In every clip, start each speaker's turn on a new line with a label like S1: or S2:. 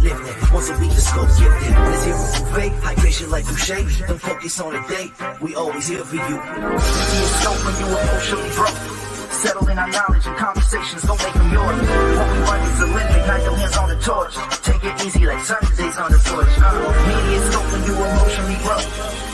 S1: lifting. Once a week, the scope gifted. Let's hear from fake, hydration like Boucher. Don't focus on a date, we always here for you. MediaScope when you emotionally broke. Settle in our knowledge and conversations, don't make them yours. What we run is a limit, not your hands on the torch. Take it easy like Sundays on the porch. MediaScope when you emotionally broke.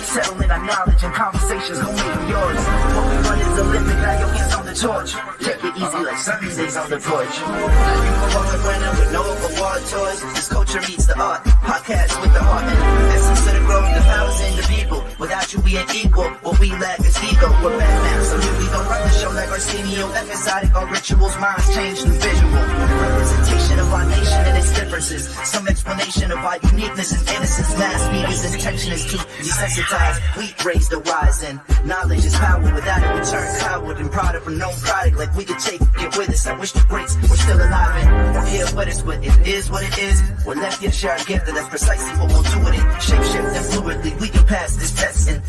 S1: Settle in our knowledge and conversations, don't make them yours. What we run is a limit, not your hands on the torch. Take it easy like Sundays on the porch. You can walk the running with no award toys. This culture meets the art, podcast with the heart. And essence of the growing, the powers in the people. Without you we ain't equal, what we lack is ego. We're bad now, so here we go run the show like Arsenio. Episodic, our rituals, minds change to visual. Representation of our nation and its differences. Some explanation of our uniqueness and innocence. Mass media's intention is to desensitize. We raise the rise and knowledge is power. Without it, we turn coward and proud of a known product. Like we could take it with us. I wish the greats were still alive and here with us, but it is what it is. We're left here, share our gift, and that's precisely what we'll do with it. Shape shift and fluidly, we can pass this test and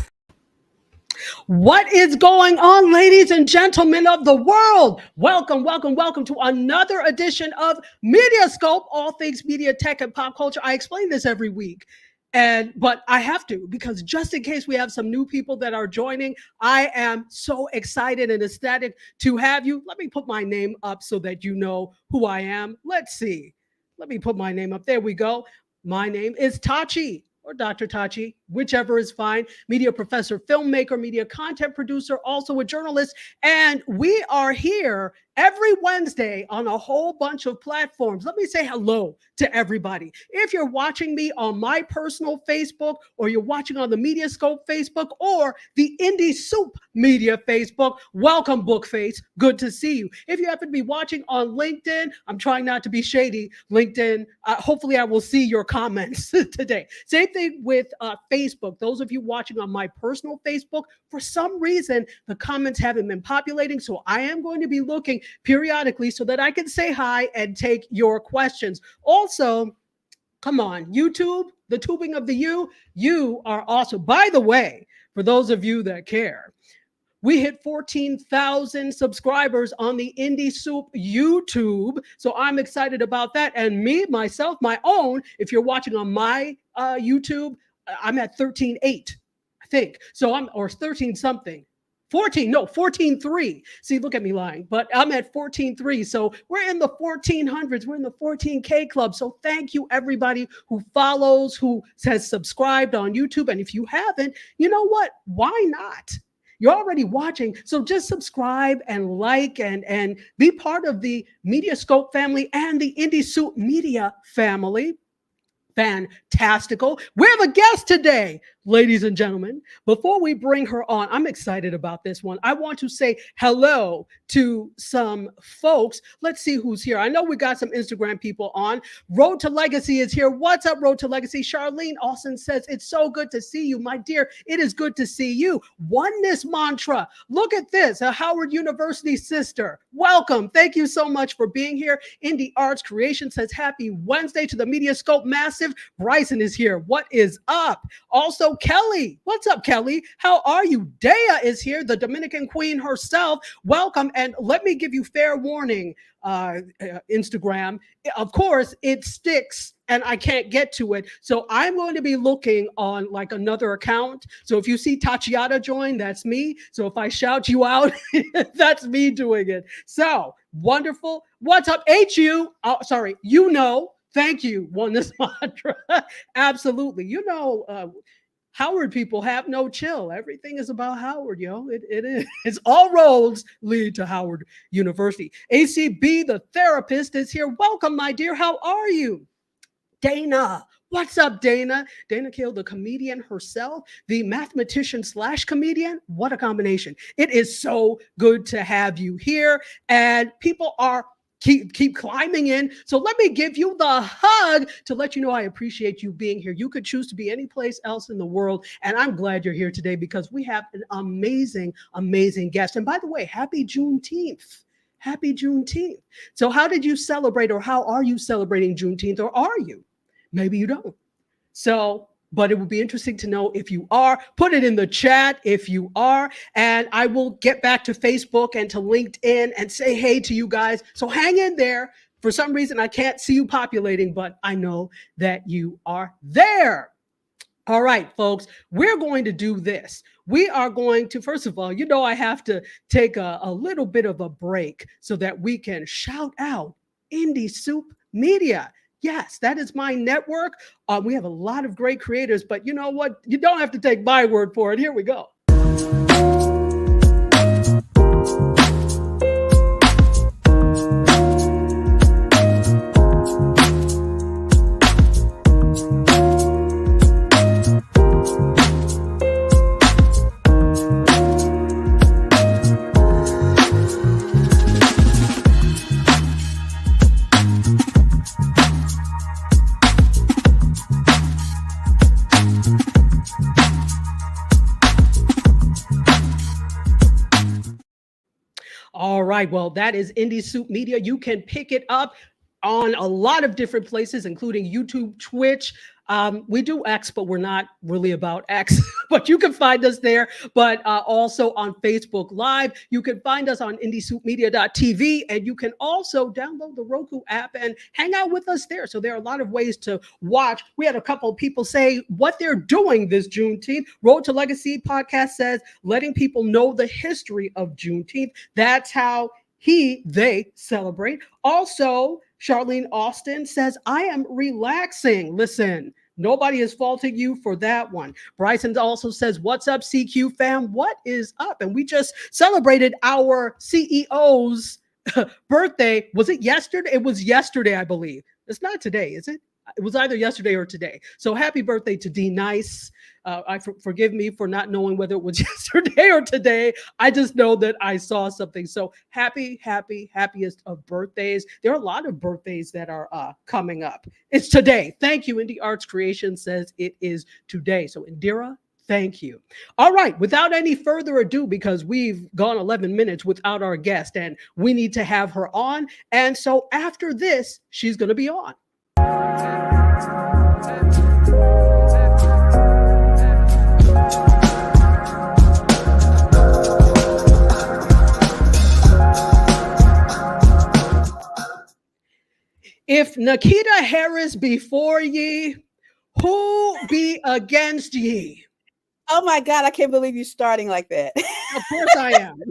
S2: what is going on, ladies and gentlemen of the world? Welcome to another edition of MediaScope, all things media, tech, and pop culture. I explain this every week, but I have to, because just in case we have some new people that are joining, I am so excited and ecstatic to have you. Let me put my name up so that you know who I am. Let's see. Let me put my name up. There we go. My name is Tachi, or Dr. Tachi, whichever is fine. Media professor, filmmaker, media content producer, also a journalist. And we are here every Wednesday on a whole bunch of platforms. Let me say hello to everybody. If you're watching me on my personal Facebook, or you're watching on the MediaScope Facebook, or the Indie Soup Media Facebook, welcome, Bookface. Good to see you. If you happen to be watching on LinkedIn, I'm trying not to be shady. LinkedIn, hopefully I will see your comments today. Same thing with Facebook. Those of you watching on my personal Facebook, for some reason, the comments haven't been populating. So I am going to be looking periodically so that I can say hi and take your questions. Also, come on, YouTube, the tubing of the you are awesome. By the way, for those of you that care, we hit 14,000 subscribers on the Indie Soup YouTube. So I'm excited about that. And myself, my own, if you're watching on my YouTube, I'm at 13.8, I think. So or 13 something. 14.3. See, look at me lying, but I'm at 14.3. So we're in the 1400s. We're in the 14K club. So thank you, everybody who follows, who has subscribed on YouTube. And if you haven't, you know what? Why not? You're already watching, so just subscribe and like and be part of the MediaScope family and the Indie Soup Media family. Fantastical. We have a guest today, ladies and gentlemen. Before we bring her on, I'm excited about this one. I want to say hello to some folks. Let's see who's here. I know we got some Instagram people on. Road to Legacy is here. What's up, Road to Legacy? Charlene Austin says, it's so good to see you, my dear. It is good to see you. Oneness mantra. Look at this, a Howard University sister. Welcome. Thank you so much for being here. Indie Arts Creation says, happy Wednesday to the MediaScope Massive. Bryson is here. What is up? Also, Kelly. What's up, Kelly? How are you? Dea is here, the Dominican queen herself. Welcome. And let me give you fair warning, Instagram. Of course, it sticks and I can't get to it. So I'm going to be looking on like another account. So if you see Tachiata join, that's me. So if I shout you out, that's me doing it. So wonderful. What's up, HU? Oh, sorry, you know. Thank you, Oneness Mantra. Absolutely. You know, Howard people have no chill. Everything is about Howard, yo. It is. It's all roads lead to Howard University. ACB, the therapist, is here. Welcome, my dear. How are you? Dana. What's up, Dana? Dana Kill, the comedian herself, the mathematician / comedian. What a combination. It is so good to have you here. And people are keep climbing in. So let me give you the hug to let you know I appreciate you being here. You could choose to be any place else in the world. And I'm glad you're here today because we have an amazing, amazing guest. And by the way, happy Juneteenth. Happy Juneteenth. So how did you celebrate, or how are you celebrating Juneteenth, or are you? Maybe you don't. So, but it would be interesting to know if you are. Put it in the chat if you are, and I will get back to Facebook and to LinkedIn and say hey to you guys. So hang in there. For some reason, I can't see you populating, but I know that you are there. All right, folks, we're going to do this. We are going to, first of all, I have to take a little bit of a break so that we can shout out Indie Soup Media. Yes, that is my network. We have a lot of great creators, but you know what? You don't have to take my word for it. Here we go. All right. Well, that is Indie Soup Media. You can pick it up on a lot of different places, including YouTube, Twitch. We do X, but we're not really about X, but you can find us there. But also on Facebook Live, you can find us on indiesoupmedia.tv, and you can also download the Roku app and hang out with us there. So there are a lot of ways to watch. We had a couple of people say what they're doing this Juneteenth. Road to Legacy podcast says letting people know the history of Juneteenth. That's how they celebrate. Also, Charlene Austin says, I am relaxing. Listen, nobody is faulting you for that one. Bryson also says, what's up, CQ fam? What is up? And we just celebrated our CEO's birthday. Was it yesterday? It was yesterday, I believe. It's not today, is it? It was either yesterday or today. So happy birthday to D Nice. Forgive me for not knowing whether it was yesterday or today. I just know that I saw something. So happiest of birthdays. There are a lot of birthdays that are coming up. It's today. Thank you. Indie Arts Creation says it is today. So Indira, thank you. All right. Without any further ado, because we've gone 11 minutes without our guest and we need to have her on. And so after this, she's going to be on. If Nikita Harris be for ye, who be against ye?
S3: Oh my God, I can't believe you're starting like that.
S2: Of course I am.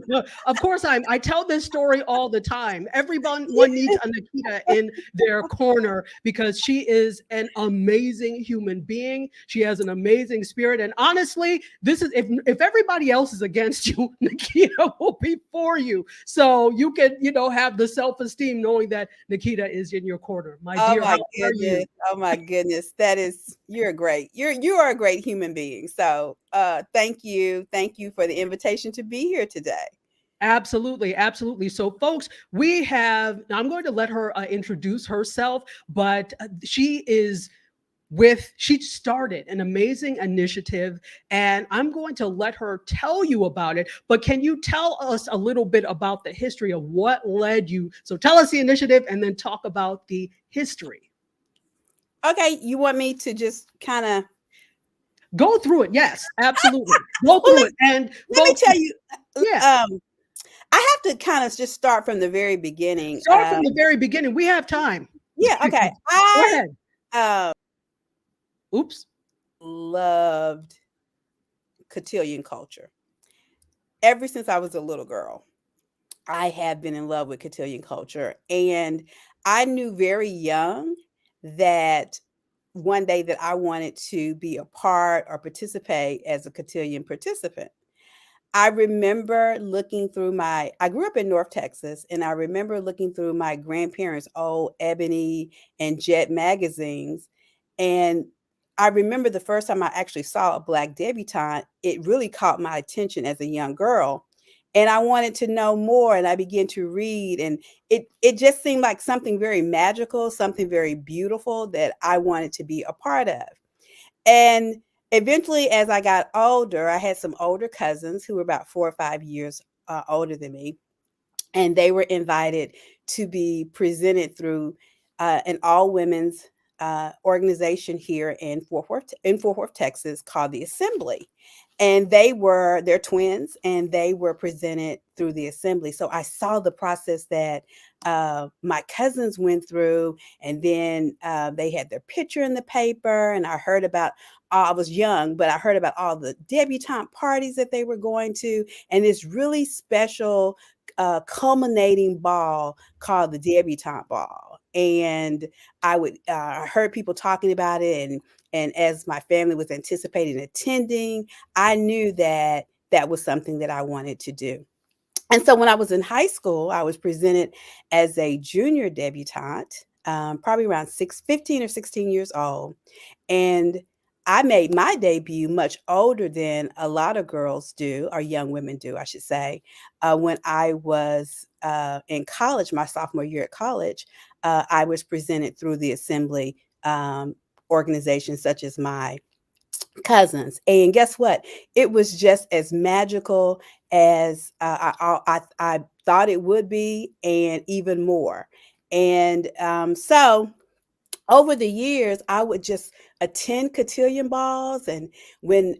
S2: Of course I am. I tell this story all the time. Everyone needs a Nikita in their corner because she is an amazing human being. She has an amazing spirit. And honestly, this is if everybody else is against you, Nikita will be for you. So you can, have the self-esteem knowing that Nikita is in your corner. My dear, how are you?
S3: Oh my goodness. You're great. You are a great human being. So thank you for the invitation to be here today.
S2: Absolutely. So folks, I'm going to let her introduce herself, but she started an amazing initiative and I'm going to let her tell you about it. But can you tell us a little bit about the history of what led you? So tell us the initiative and then talk about the history.
S3: Okay. You want me to just kind of
S2: go through it? Yes, absolutely. Go through it. And
S3: let me tell you,
S2: yeah.
S3: I have to kind of just start from the very beginning.
S2: Start from the very beginning. We have time.
S3: Yeah. Okay.
S2: Go ahead. Oops.
S3: Loved cotillion culture. Ever since I was a little girl, I have been in love with cotillion culture. And I knew very young that one day that I wanted to be a part or participate as a cotillion participant. I remember looking through I grew up in North Texas, and I remember looking through my grandparents' old Ebony and Jet magazines. And I remember the first time I actually saw a Black debutante, it really caught my attention as a young girl. And I wanted to know more, and I began to read, and it just seemed like something very magical, something very beautiful that I wanted to be a part of. And eventually, as I got older, I had some older cousins who were about 4 or 5 years older than me, and they were invited to be presented through an all-women's organization here in Fort Worth, Texas, called the Assembly. And they're twins, and they were presented through the assembly. So I saw the process that my cousins went through, and then they had their picture in the paper, and I heard about, I was young, but I heard about all the debutante parties that they were going to, and this really special culminating ball called the debutante ball. And I heard people talking about it, and as my family was anticipating attending, I knew that that was something that I wanted to do. And so when I was in high school, I was presented as a junior debutante, probably around 15 or 16 years old. And I made my debut much older than a lot of girls do, or young women do, I should say. When I was in college, my sophomore year at college, I was presented through the assembly organizations such as my cousins. And guess what? It was just as magical as I thought it would be, and even more. And so over the years, I would just attend cotillion balls. And when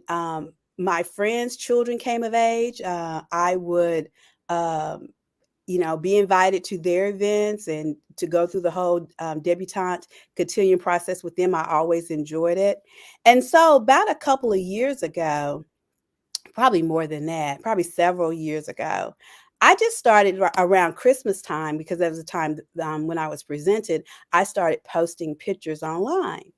S3: my friends' children came of age, I would um, be invited to their events and to go through the whole debutante cotillion process with them. I always enjoyed it. And so, about a couple of years ago, probably more than that, probably several years ago, I just started around Christmas time, because that was the time when I was presented. I started posting pictures online.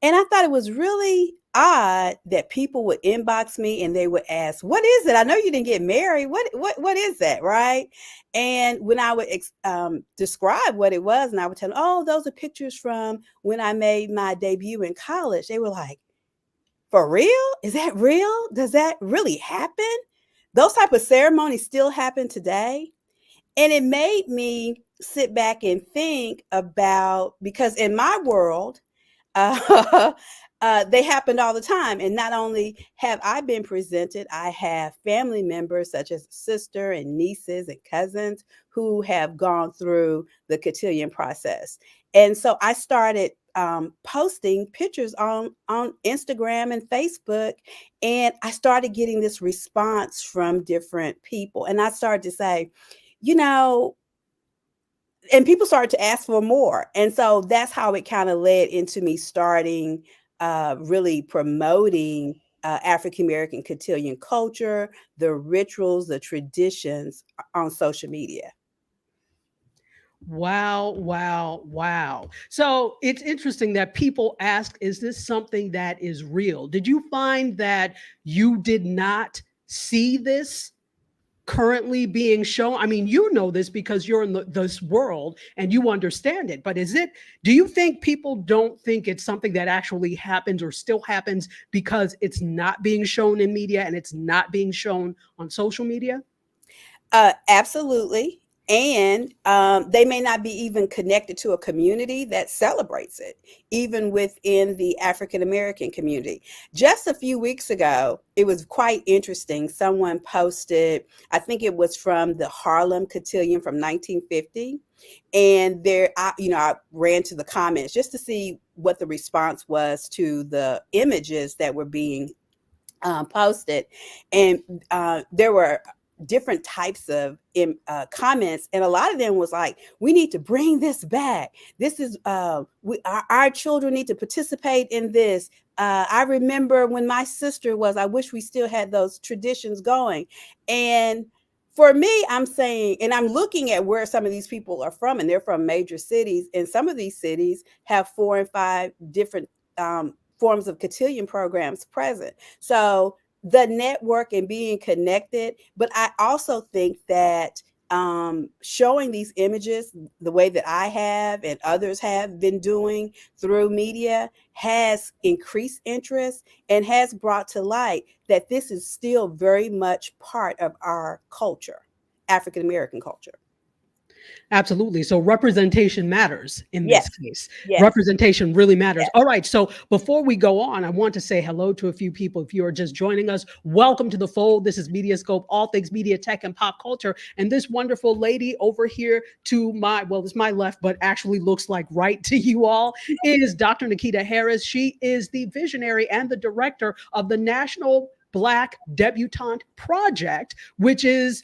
S3: And I thought it was really odd that people would inbox me and they would ask, "What is it? I know you didn't get married. What is that?" Right? And when I would describe what it was, and I would tell them, "Oh, those are pictures from when I made my debut in college," they were like, "For real? Is that real? Does that really happen?" Those type of ceremonies still happen today. And it made me sit back and think about, because in my world, uh, they happened all the time. And not only have I been presented, I have family members such as sister and nieces and cousins who have gone through the cotillion process. And so I started posting pictures on Instagram and Facebook, and I started getting this response from different people. And I started to say, you know, and people started to ask for more. And so that's how it kind of led into me starting really promoting African American cotillion culture, the rituals, the traditions on social media.
S2: Wow, wow, wow. So it's interesting that people ask, is this something that is real? Did you find that you did not see this currently being shown? I mean, you know this because you're in this world and you understand it, but do you think people don't think it's something that actually happens or still happens because it's not being shown in media and it's not being shown on social media?
S3: Absolutely. And they may not be even connected to a community that celebrates it, even within the African American community. Just a few weeks ago, it was quite interesting. Someone posted, I think it was from the Harlem Cotillion from 1950. And I ran to the comments just to see what the response was to the images that were being posted. And there were different types of comments, and a lot of them was like, "We need to bring this back. This is our children need to participate in this. I remember when my sister was. I wish we still had those traditions going." And for me, I'm saying, and I'm looking at where some of these people are from, and they're from major cities, and some of these cities have 4 and 5 different forms of cotillion programs present. So the network and being connected, but I also think that showing these images the way that I have and others have been doing through media has increased interest and has brought to light that this is still very much part of our culture, African American culture.
S2: Absolutely. So representation matters in this
S3: Yes,
S2: case.
S3: yes,
S2: Representation really matters.
S3: yes.
S2: All right. So before we go on, I want to say hello to a few people. If you are just joining us, welcome to the fold. This is MediaScope, all things media, tech, and pop culture. And this wonderful lady over here to it's my left, but actually looks like right to you all, is Dr. Nikita Harris. She is the visionary and the director of the National Black Debutante Project, which is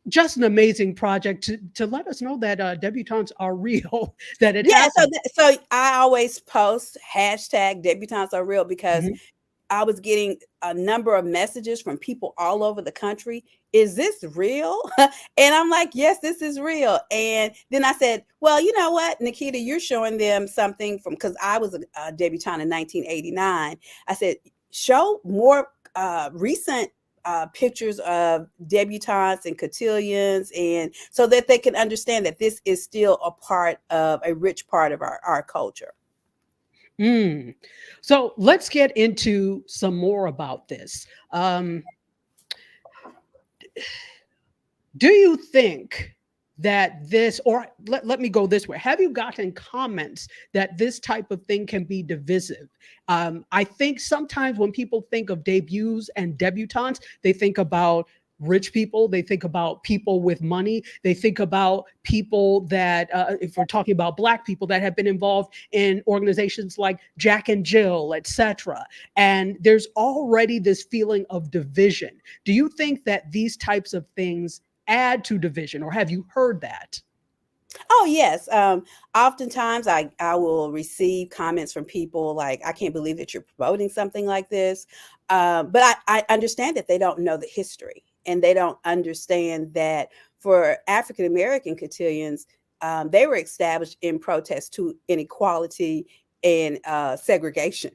S2: just an amazing project to let us know that debutantes are real, that it
S3: Yeah,
S2: happens.
S3: so I always post hashtag debutantes are real because
S2: Mhm.
S3: I was getting a number of messages from people all over the country. Is this real? And I'm like, yes, this is real. And then I said, well, you know what, Nikita, you're showing them something from, because I was a debutante in 1989. I said, show more recent pictures of debutantes and cotillions, and so that they can understand that this is still a rich part of our culture.
S2: Mm. So let's get into some more about this. Do you think that this, or let me go this way, have you gotten comments that this type of thing can be divisive? I think sometimes when people think of debuts and debutantes, they think about rich people, they think about people with money, they think about people that, if we're talking about Black people, that have been involved in organizations like Jack and Jill, etc. And there's already this feeling of division. Do you think that these types of things add to division, or have you heard that?
S3: Oh, yes. Oftentimes I will receive comments from people like, I can't believe that you're promoting something like this. But I understand that they don't know the history, and they don't understand that for African American cotillions, they were established in protest to inequality and segregation.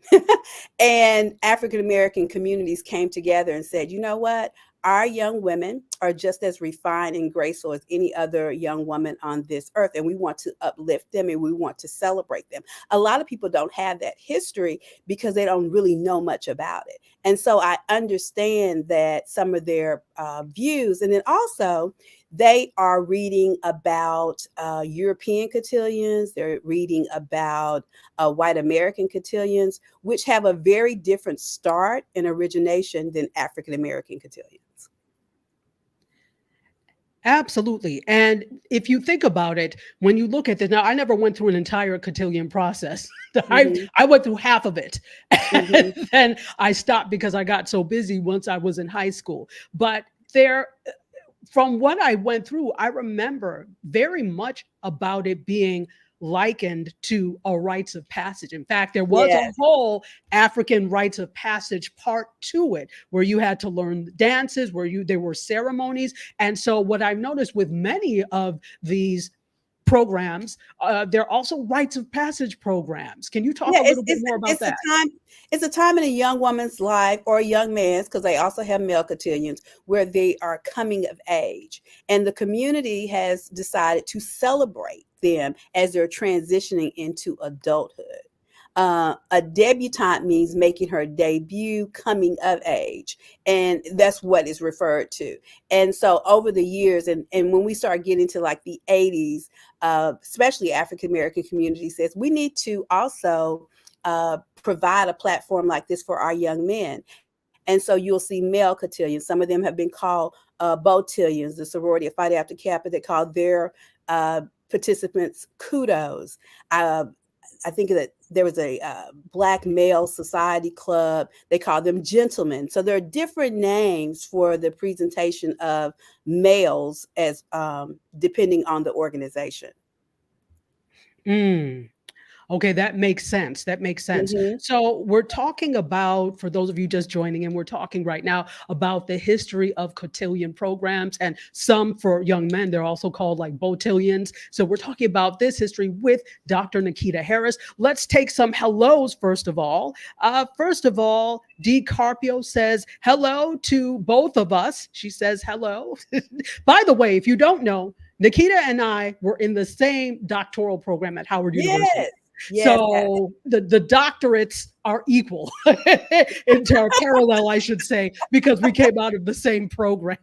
S3: And African American communities came together and said, you know what? Our young women are just as refined and graceful as any other young woman on this earth, and we want to uplift them and we want to celebrate them. A lot of people don't have that history because they don't really know much about it. And so I understand that some of their views. And then also, they are reading about European cotillions, they're reading about white American cotillions, which have a very different start and origination than African American cotillions.
S2: Absolutely. And if you think about it, when you look at this, now I never went through an entire cotillion process.
S3: Mhm,
S2: I went through half of it. And
S3: mhm.
S2: then I stopped because I got so busy once I was in high school. But there, from what I went through, I remember very much about it being likened to a rites of passage. In fact, there was a
S3: Yes.
S2: whole African rites of passage part to it where you had to learn dances, there were ceremonies. And so what I've noticed with many of these programs, they're also rites of passage programs. Can you talk
S3: Yeah,
S2: a little bit more about
S3: it's a
S2: that?
S3: time, it's a time in a young woman's life, or a young man's, because they also have male cotillions, where they are coming of age, and the community has decided to celebrate them as they're transitioning into adulthood. A debutante means making her debut, coming of age, and that's what is referred to. And so over the years, and when we start getting to like the 80s, especially African American community says we need to also provide a platform like this for our young men. And so you'll see male cotillions. Some of them have been called botillions. The sorority of Phi Alpha Kappa, they call their participants kudos. Uh, I think that there was a Black Male Society Club. They call them gentlemen. So there are different names for the presentation of males as depending on the organization.
S2: Mm. Okay, that makes sense. That makes sense.
S3: Mhm.
S2: So, we're talking about, for those of you just joining in, we're talking right now about the history of cotillion programs, and some for young men, they're also called like botillions. So, we're talking about this history with Dr. Nikita Harris. Let's take some hellos first of all. First of all, D. Carpio says hello to both of us. She says hello. By the way, if you don't know, Nikita and I were in the same doctoral program at Howard University.
S3: Yes, yes,
S2: So the doctorates are equal into parallel, I should say, because we came out of the same program.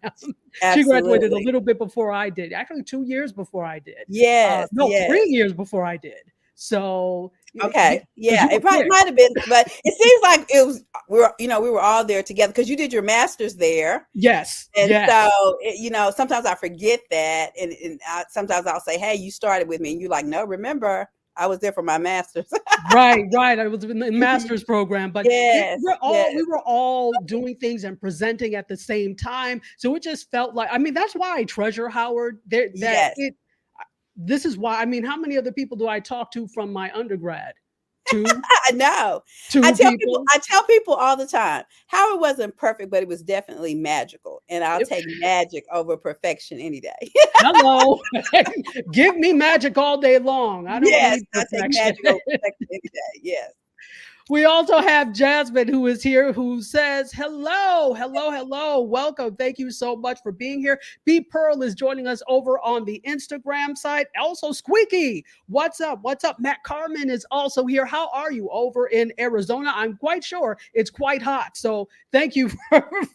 S2: She graduated a
S3: absolutely.
S2: little bit before I did, actually 2 years before I did.
S3: Yes,
S2: No,
S3: yes.
S2: 3 years before I did. So
S3: Okay.
S2: because
S3: Yeah,
S2: you were
S3: it probably
S2: quick.
S3: might have been, but it seems like it was we were all there together because you did your master's there.
S2: Yes,
S3: And
S2: yes.
S3: so, sometimes I forget that, and sometimes I'll say, "Hey, you started with me," and you're like, "No, remember, I was there for my master's.
S2: Right. I was in the master's program, but
S3: Yes,
S2: we were all doing things and presenting at the same time. So it just felt like, I mean, that's why I treasure Howard.
S3: yes.
S2: This is why, I mean, how many other people do I talk to from my undergrad? Two,
S3: I know.
S2: two people.
S3: I tell people all the time, Howard wasn't perfect, but it was definitely magical. And I'll take magic over perfection any day.
S2: Hello. Give me magic all day long. I don't need
S3: I take
S2: perfection.
S3: magic over perfection any day. Yes.
S2: We also have Jasmine, who is here, who says, hello. Welcome. Thank you so much for being here. B Pearl is joining us over on the Instagram side. Also, Squeaky, what's up? Matt Carmen is also here. How are you over in Arizona? I'm quite sure it's quite hot. So thank you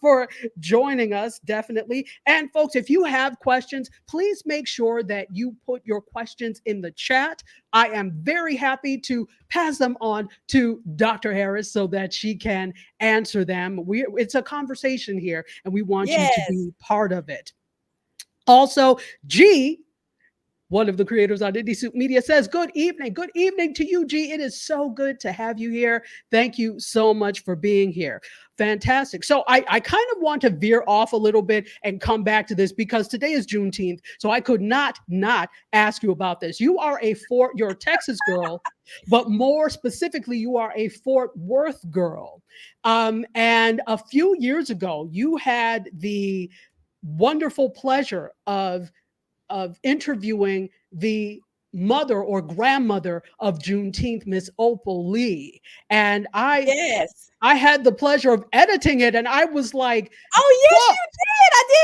S2: for joining us, definitely. And folks, if you have questions, please make sure that you put your questions in the chat. I am very happy to pass them on to Dr. Harris so that she can answer them. It's a conversation here, and we want you to be part of it. Also, G, one of the creators on Indie Soup Media, says, good evening to you, G. It is so good to have you here. Thank you so much for being here. Fantastic. So I kind of want to veer off a little bit and come back to this because today is Juneteenth. So I could not ask you about this. You're a Texas girl, but more specifically, you are a Fort Worth girl. And a few years ago, you had the wonderful pleasure of interviewing the mother or grandmother of Juneteenth, Miss Opal Lee. And I had the pleasure of editing it, and I was like,
S3: oh, yes,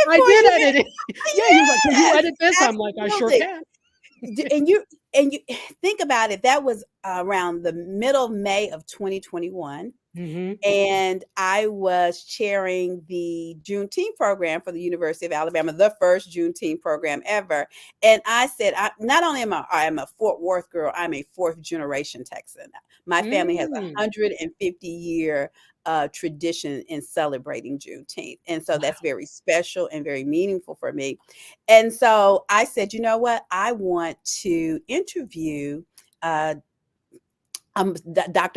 S3: you did.
S2: I did edit it. Yeah, you like, can you edit this?
S3: Absolutely.
S2: I'm like, I sure can.
S3: And you think about it, that was around the middle of May of 2021. Mm-hmm. And I was chairing the Juneteenth program for the University of Alabama, the first Juneteenth program ever. And I said, not only am I am a Fort Worth girl, I'm a fourth generation Texan. My family has a 150-year tradition in celebrating Juneteenth. And so that's very special and very meaningful for me. And so I said, you know what? I want to interview Dr.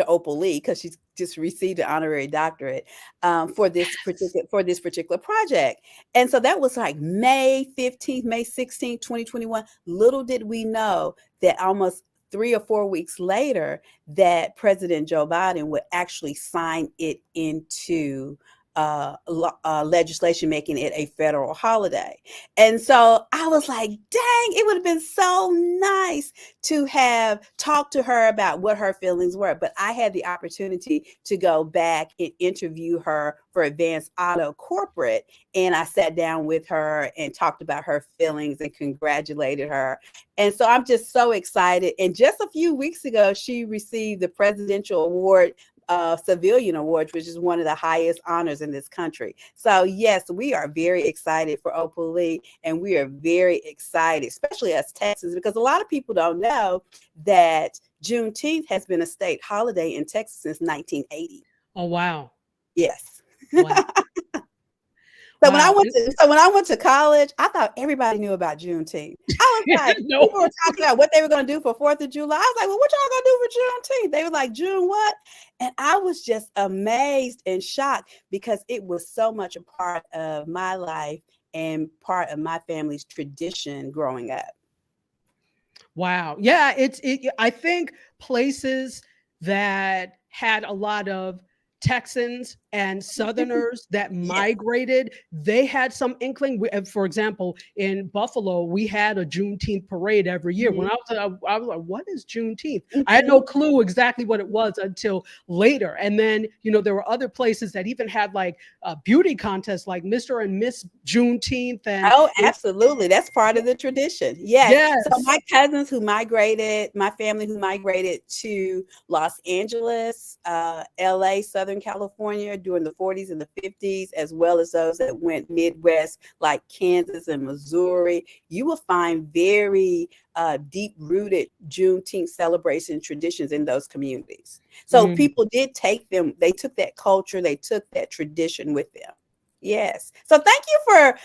S3: Opal Lee, because she's just received an honorary doctorate for this particular project. And so that was like May 15th, May 16th, 2021. Little did we know that almost 3 or 4 weeks later, that President Joe Biden would actually sign it into legislation, making it a federal holiday. And so I was like, dang, it would have been so nice to have talked to her about what her feelings were. But I had the opportunity to go back and interview her for Advanced Auto Corporate. And I sat down with her and talked about her feelings and congratulated her. And so I'm just so excited. And just a few weeks ago, she received the Presidential Award, Civilian Awards, which is one of the highest honors in this country. So yes, we are very excited for Opal Lee, and we are very excited, especially as Texans, because a lot of people don't know that Juneteenth has been a state holiday in Texas since 1980.
S2: Oh, wow.
S3: Yes.
S2: Wow.
S3: So when I went to college, I thought everybody knew about Juneteenth. I was like, people were talking about what they were going to do for 4th of July. I was like, well, what y'all going to do for Juneteenth? They were like, June what? And I was just amazed and shocked because it was so much a part of my life and part of my family's tradition growing up.
S2: Wow. Yeah, I think places that had a lot of Texans and Southerners that migrated, they had some inkling. For example, in Buffalo, we had a Juneteenth parade every year. When I was like, what is Juneteenth? I had no clue exactly what it was until later. And then, there were other places that even had like beauty contests like Mr. and Miss Juneteenth. And
S3: absolutely. That's part of the tradition. Yes. So my cousins my family who migrated to Los Angeles, LA, Southern California during the 40s and the 50s, as well as those that went Midwest like Kansas and Missouri, you will find very deep-rooted Juneteenth celebration traditions in those communities. So people did they took that culture, they took that tradition with them. Yes. So thank you for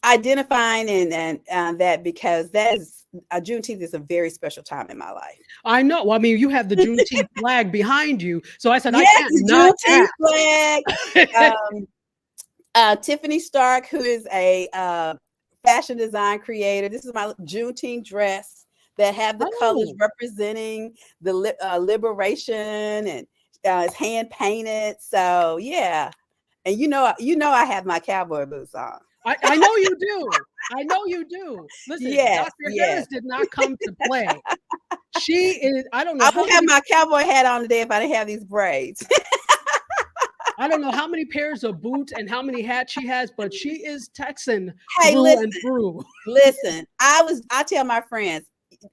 S3: identifying and that, because that is Juneteenth is a very special time in my life.
S2: I know. Well, I mean, you have the Juneteenth flag behind you, so I said I
S3: Yes,
S2: can't
S3: the
S2: not
S3: Juneteenth
S2: ask.
S3: flag. Tiffany Stark, who is a fashion design creator. This is my Juneteenth dress that have the colors representing the liberation, and it's hand painted. So yeah, and you know I have my cowboy boots on.
S2: I know you do. I know you do. Listen,
S3: Yes,
S2: Dr.
S3: yes.
S2: Harris did not come to play. She is, I don't know.
S3: I would have my cowboy hat on today if I didn't have these braids.
S2: I don't know how many pairs of boots and how many hats she has, but she is Texan
S3: Hey,
S2: through
S3: listen,
S2: and through.
S3: listen. I tell my friends,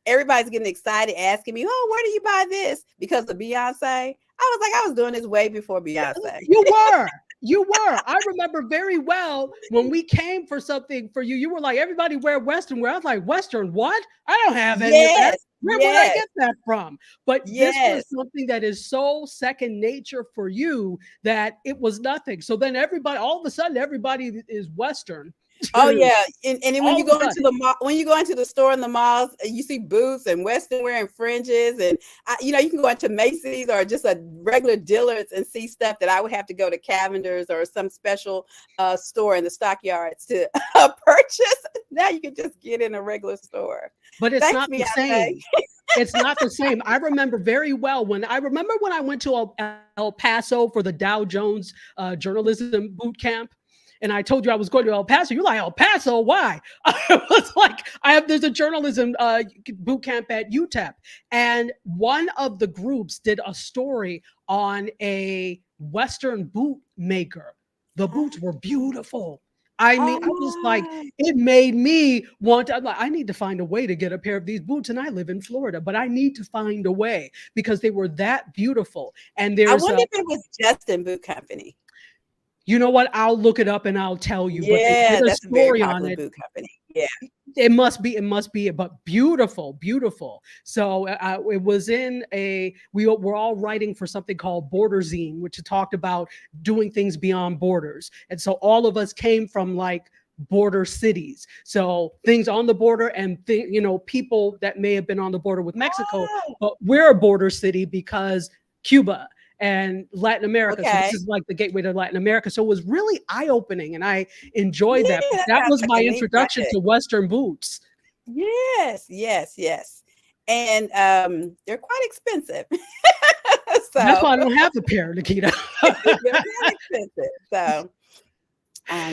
S3: everybody's getting excited, asking me, "Oh, where do you buy this?" Because of Beyonce. I was like, I was doing this way before Beyonce.
S2: You were. You were. I remember very well when we came for something for you. You were like, everybody wear Western wear. I was like, Western what? I don't have any of that. Where would I get that from? But this was something that is so second nature for you that it was nothing. So then everybody, all of a sudden, everybody is Western.
S3: Oh yeah, and then when
S2: All
S3: you
S2: of
S3: go
S2: a
S3: into the mall, when you go into the store in the malls, you see boots and Western wear and fringes, and you can go into Macy's or just a regular Dillard's and see stuff that I would have to go to Cavender's or some special store in the stockyards to purchase. Now you can just get in a regular store.
S2: But it's not the same. It's not the same. I remember very well when I went to El Paso for the Dow Jones journalism boot camp. And I told you I was going to El Paso. You're like, El Paso? Why? I was like, there's a journalism boot camp at UTEP. And one of the groups did a story on a Western boot maker. The boots were beautiful. I mean, I was like, it made me want to, I'm like, I need to find a way to get a pair of these boots. And I live in Florida, but I need to find a way because they were that beautiful. And there's
S3: I wonder if it was Justin Boot Company.
S2: You know what? I'll look it up and I'll tell you.
S3: Yeah,
S2: but
S3: that's a very popular boot company. Yeah,
S2: it must be. But beautiful. So it was in we were all writing for something called Border Zine, which talked about doing things beyond borders. And so all of us came from like border cities. So things on the border and people that may have been on the border with Mexico, but we're a border city because Cuba and Latin America. So this is like the gateway to Latin America. So it was really eye-opening and I enjoyed that. But that was my introduction to Western boots.
S3: Yes. And they're quite expensive.
S2: So that's why I don't have a pair, Nikita.
S3: They're quite expensive. So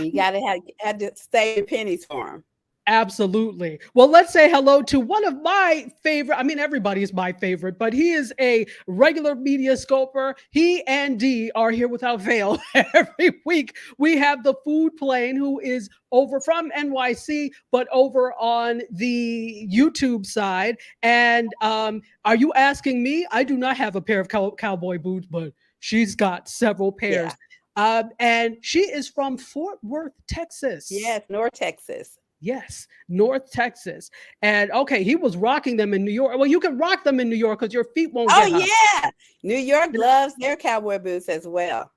S3: you gotta have to save your pennies for them.
S2: Absolutely. Well, let's say hello to one of my favorite. I mean, everybody is my favorite, but he is a regular media scoper. He and Dee are here without fail every week. We have the food plane who is over from NYC, but over on the YouTube side. And are you asking me? I do not have a pair of cowboy boots, but she's got several pairs. Yeah. And she is from Fort Worth, Texas.
S3: Yes, North Texas.
S2: Yes, North Texas. And okay, he was rocking them in New York. Well, you can rock them in New York because your feet won't get hot.
S3: Yeah. New York loves their cowboy boots as well.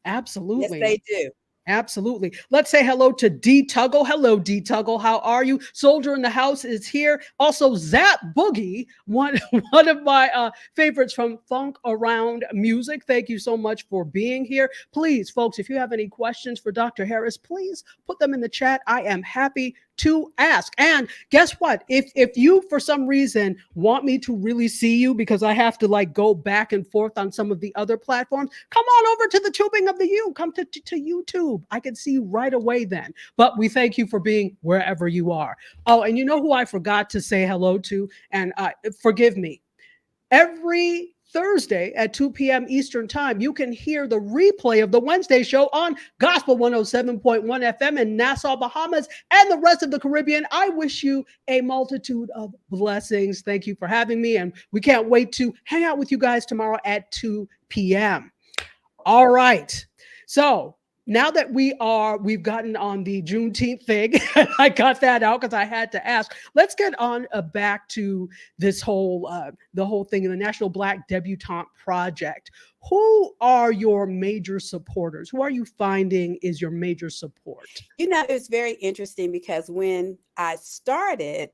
S2: Absolutely.
S3: Yes, they do.
S2: Absolutely. Let's say hello to Dee Tuggle. Hello, Dee Tuggle. How are you? Soldier in the House is here. Also, Zap Boogie, one of my favorites from Funk Around Music. Thank you so much for being here. Please, folks, if you have any questions for Dr. Harris, please put them in the chat. I am happy to ask. And guess what? If you, for some reason, want me to really see you because I have to like go back and forth on some of the other platforms, come on over to the tubing of the U. Come to YouTube. I can see you right away then. But we thank you for being wherever you are. Oh, and you know who I forgot to say hello to? And forgive me. Every Thursday at 2 p.m. Eastern time, you can hear the replay of the Wednesday show on Gospel 107.1 FM in Nassau, Bahamas, and the rest of the Caribbean. I wish you a multitude of blessings. Thank you for having me, and we can't wait to hang out with you guys tomorrow at 2 p.m. All right. So now that we've gotten on the Juneteenth thing, I got that out because I had to ask. Let's get on back to this whole the whole thing in the National Black Debutante Project. Who are your major supporters? Who are you finding is your major support?
S3: You know, it's very interesting because when I started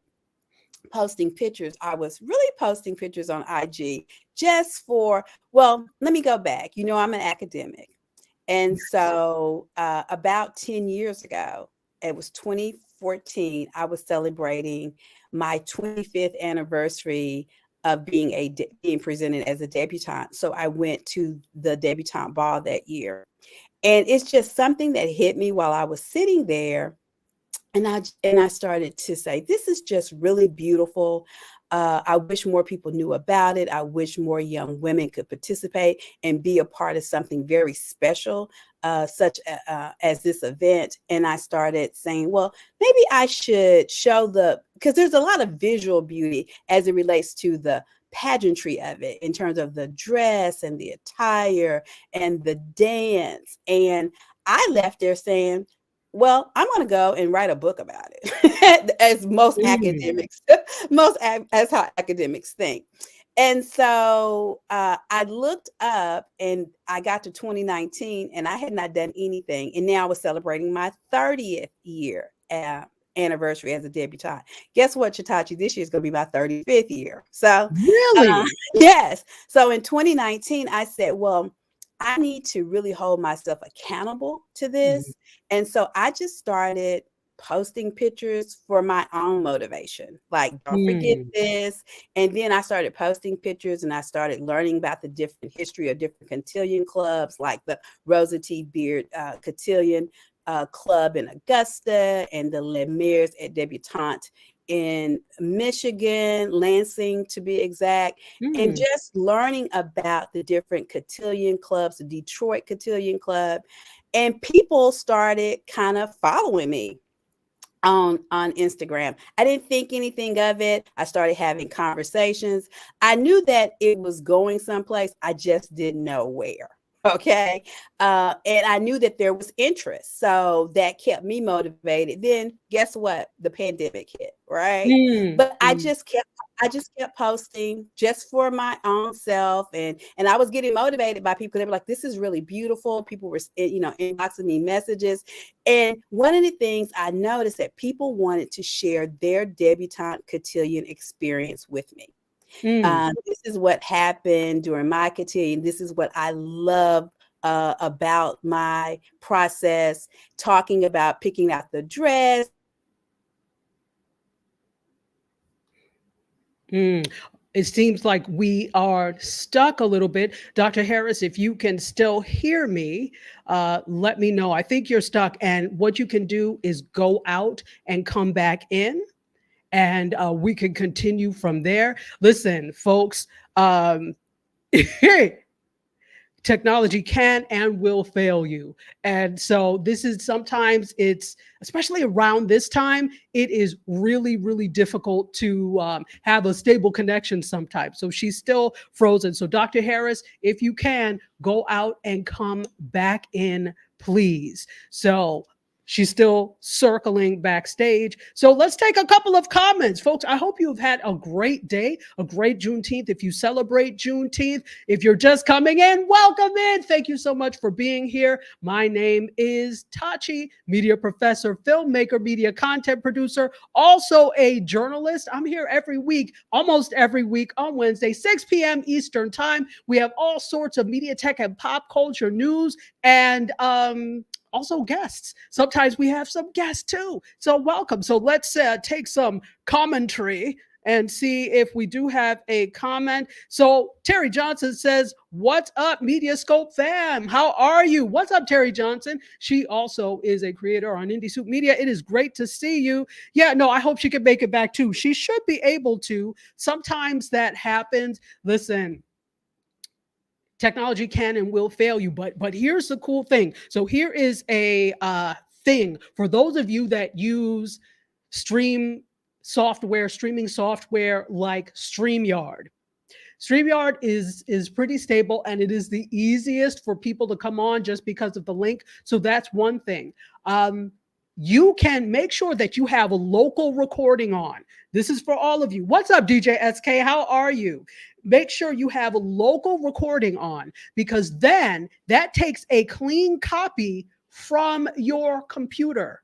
S3: posting pictures, I was really posting pictures on IG just for, well, let me go back. You know, I'm an academic. And so about 10 years ago, it was 2014, I was celebrating my 25th anniversary of being presented as a debutante. So I went to the debutante ball that year. And it's just something that hit me while I was sitting there. And I started to say, this is just really beautiful. I wish more people knew about it. I wish more young women could participate and be a part of something very special, such as this event. And I started saying, well, maybe I should show because there's a lot of visual beauty as it relates to the pageantry of it in terms of the dress and the attire and the dance. And I left there saying, well, I'm going to go and write a book about it, as most academics, as how academics think. And so I looked up and I got to 2019 and I had not done anything. And now I was celebrating my 30th year anniversary as a debutante. Guess what, Tachi? This year is going to be my 35th year. So
S2: Really?
S3: yes. So in 2019, I said, well, I need to really hold myself accountable to this. And so I just started posting pictures for my own motivation. Like, don't forget this. And then I started posting pictures and I started learning about the different history of different cotillion clubs, like the Rosa T. Beard Cotillion Club in Augusta and the Les Mires et Debutante in Michigan, Lansing to be exact, and just learning about the different cotillion clubs, the Detroit Cotillion Club, and people started kind of following me on Instagram. I didn't think anything of it. I started having conversations. I knew that it was going someplace. I just didn't know where. Okay. And I knew that there was interest. So that kept me motivated. Then guess what? The pandemic hit, right? But I just kept posting just for my own self. And I was getting motivated by people. They were like, this is really beautiful. People were, inboxing me messages. And one of the things I noticed that people wanted to share their debutante cotillion experience with me. This is what happened during my cotillion. This is what I love about my process, talking about picking out the dress.
S2: It seems like we are stuck a little bit. Dr. Harris, if you can still hear me, let me know. I think you're stuck. And what you can do is go out and come back in. And we can continue from there. Listen, folks, technology can and will fail you. And so this is sometimes especially around this time, it is really, really difficult to have a stable connection sometimes. So she's still frozen. So Dr. Harris, if you can, go out and come back in, please. So she's still circling backstage. So let's take a couple of comments. Folks, I hope you've had a great day, a great Juneteenth. If you celebrate Juneteenth, if you're just coming in, welcome in. Thank you so much for being here. My name is Tachi, media professor, filmmaker, media content producer, also a journalist. I'm here every week, almost every week on Wednesday, 6 p.m. Eastern time. We have all sorts of media tech and pop culture news and also guests. Sometimes we have some guests too. So welcome. So let's take some commentary and see if we do have a comment. So Terry Johnson says, what's up, MediaScope fam? How are you? What's up, Terry Johnson? She also is a creator on Indie Soup Media. It is great to see you. Yeah, no, I hope she can make it back too. She should be able to. Sometimes that happens. Listen, technology can and will fail you, but here's the cool thing. So here is a thing for those of you that use streaming software like StreamYard. StreamYard is pretty stable, and it is the easiest for people to come on just because of the link. So that's one thing. You can make sure that you have a local recording on. This is for all of you. What's up, DJ SK? How are you? Make sure you have a local recording on, because then that takes a clean copy from your computer,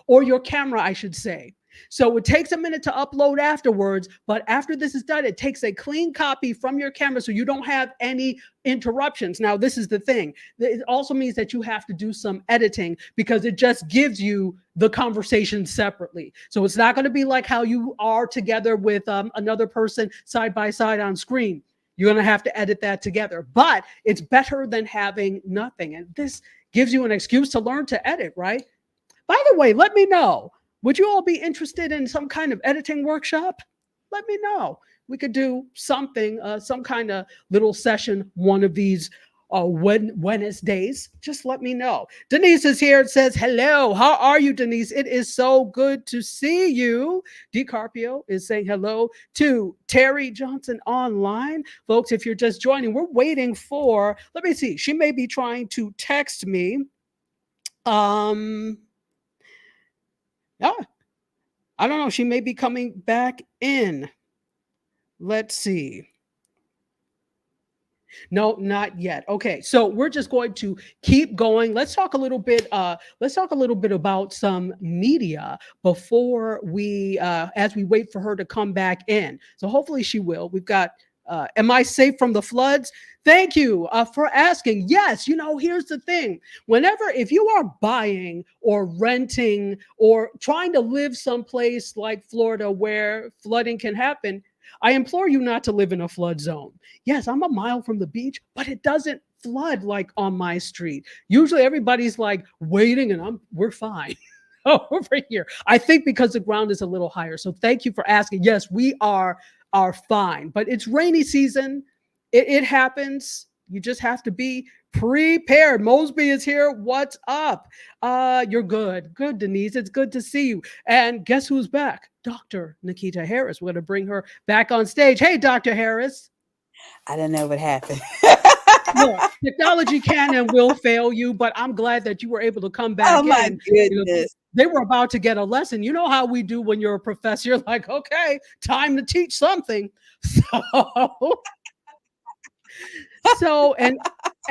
S2: or your camera, I should say. So it takes a minute to upload afterwards, but after this is done, it takes a clean copy from your camera so you don't have any interruptions. Now, this is the thing. It also means that you have to do some editing, because it just gives you the conversation separately. So it's not going to be like how you are together with another person side by side on screen. You're going to have to edit that together, but it's better than having nothing. And this gives you an excuse to learn to edit, right? By the way, let me know. Would you all be interested in some kind of editing workshop? Let me know. We could do something, some kind of little session one of these Wednesdays. Just let me know. Denise is here. It says, hello. How are you, Denise? It is so good to see you. DiCarpio is saying hello to Terry Johnson online. Folks, if you're just joining, we're waiting for, let me see. She may be trying to text me. Yeah, I don't know. She may be coming back in. Let's see. No, not yet. Okay, so we're just going to keep going. Let's talk a little bit. Let's talk a little bit about some media before we, as we wait for her to come back in. So hopefully she will. We've got. Am I safe from the floods? Thank you for asking. Yes, here's the thing. If you are buying or renting or trying to live someplace like Florida where flooding can happen, I implore you not to live in a flood zone. Yes, I'm a mile from the beach, but it doesn't flood like on my street. Usually everybody's like waiting and we're fine. Over here. I think because the ground is a little higher. So thank you for asking. Yes, we are fine, but it's rainy season. It happens. You just have to be prepared. Mosby is here. What's up? You're good. Good, Denise. It's good to see you. And guess who's back? Dr. Nikita Harris. We're going to bring her back on stage. Hey, Dr. Harris.
S3: I don't know what happened.
S2: Look, technology can and will fail you, but I'm glad that you were able to come back in.
S3: Oh my goodness.
S2: They were about to get a lesson. You know how we do when you're a professor. You're like, okay, time to teach something. So and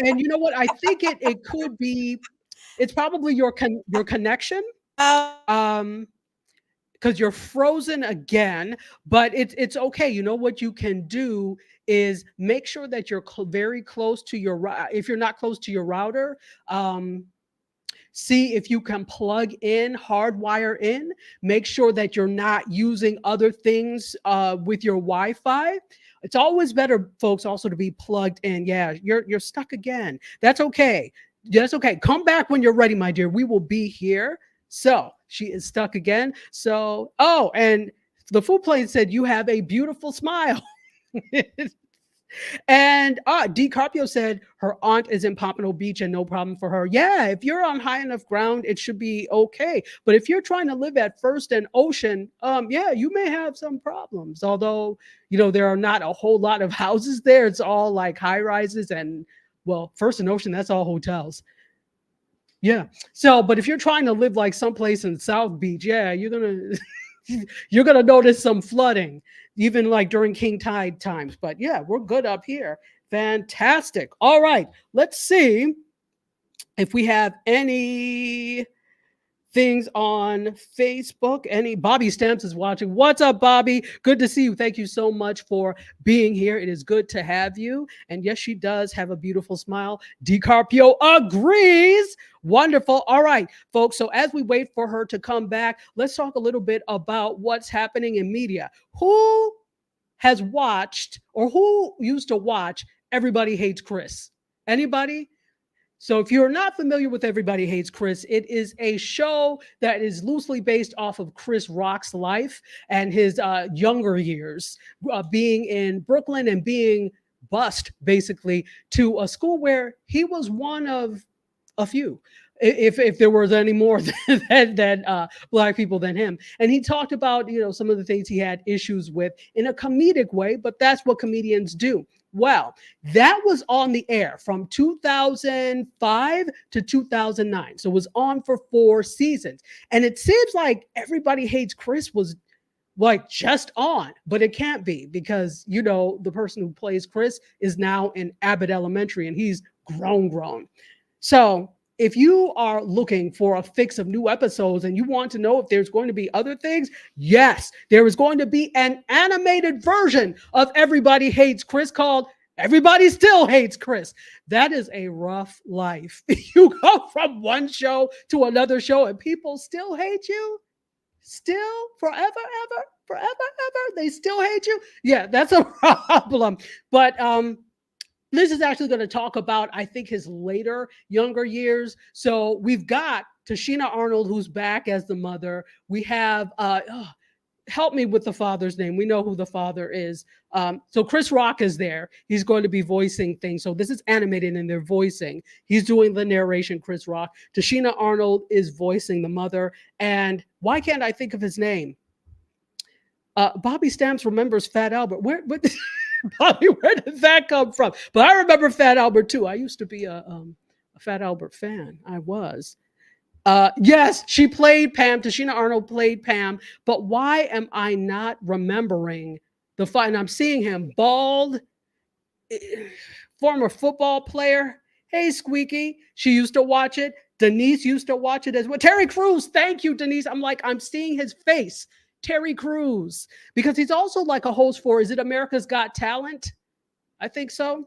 S2: you know what? I think it could be, it's probably your connection. Because you're frozen again, but it's okay. You know what you can do is make sure that you're very close to your, if you're not close to your router, see if you can plug in, hardwire in, make sure that you're not using other things with your Wi-Fi. It's always better, folks, also to be plugged in. Yeah, you're stuck again. That's okay. That's okay. Come back when you're ready, my dear. We will be here. So she is stuck again. So, and the food plane said, you have a beautiful smile. And DiCarpio said her aunt is in Pompano Beach and no problem for her. Yeah, if you're on high enough ground, it should be okay. But if you're trying to live at First and Ocean, yeah, you may have some problems. Although, there are not a whole lot of houses there. It's all like high rises and, well, First and Ocean, that's all hotels. Yeah. So, but if you're trying to live like someplace in South Beach, yeah, you're gonna notice some flooding, even like during king tide times. But yeah, we're good up here. Fantastic. All right, let's see if we have any things on Facebook. Bobby Stamps is watching. What's up, Bobby? Good to see you. Thank you so much for being here. It is good to have you. And yes, she does have a beautiful smile. DiCarpio agrees. Wonderful. All right, folks. So as we wait for her to come back, let's talk a little bit about what's happening in media. Who has watched or who used to watch Everybody Hates Chris? Anybody? So if you're not familiar with Everybody Hates Chris, it is a show that is loosely based off of Chris Rock's life and his younger years, being in Brooklyn and being bused basically to a school where he was one of a few. If there was any more than black people than him. And he talked about, some of the things he had issues with in a comedic way, but that's what comedians do. Well, that was on the air from 2005 to 2009. So it was on for 4 seasons. And it seems like Everybody Hates Chris was like just on, but it can't be because, the person who plays Chris is now in Abbott Elementary and he's grown. So if you are looking for a fix of new episodes and you want to know if there's going to be other things, yes, there is going to be an animated version of Everybody Hates Chris called Everybody Still Hates Chris. That is a rough life. You go from one show to another show and people still hate you. Still forever, they still hate you. Yeah, that's a problem. But this is actually going to talk about, I think, his younger years. So we've got Tashina Arnold, who's back as the mother. We have, help me with the father's name. We know who the father is. So Chris Rock is there. He's going to be voicing things. So this is animated and they're voicing. He's doing the narration, Chris Rock. Tashina Arnold is voicing the mother. And why can't I think of his name? Bobby Stamps remembers Fat Albert. Bobby, where did that come from? But I remember Fat Albert too. I used to be a Fat Albert fan. I was. Yes, she played Pam. Tashina Arnold played Pam. But why am I not remembering the fight? And I'm seeing him bald, former football player. Hey, Squeaky. She used to watch it. Denise used to watch it as well. Terry Crews. Thank you, Denise. I'm seeing his face. Terry Crews, because he's also like a host for, is it America's Got Talent? I think so.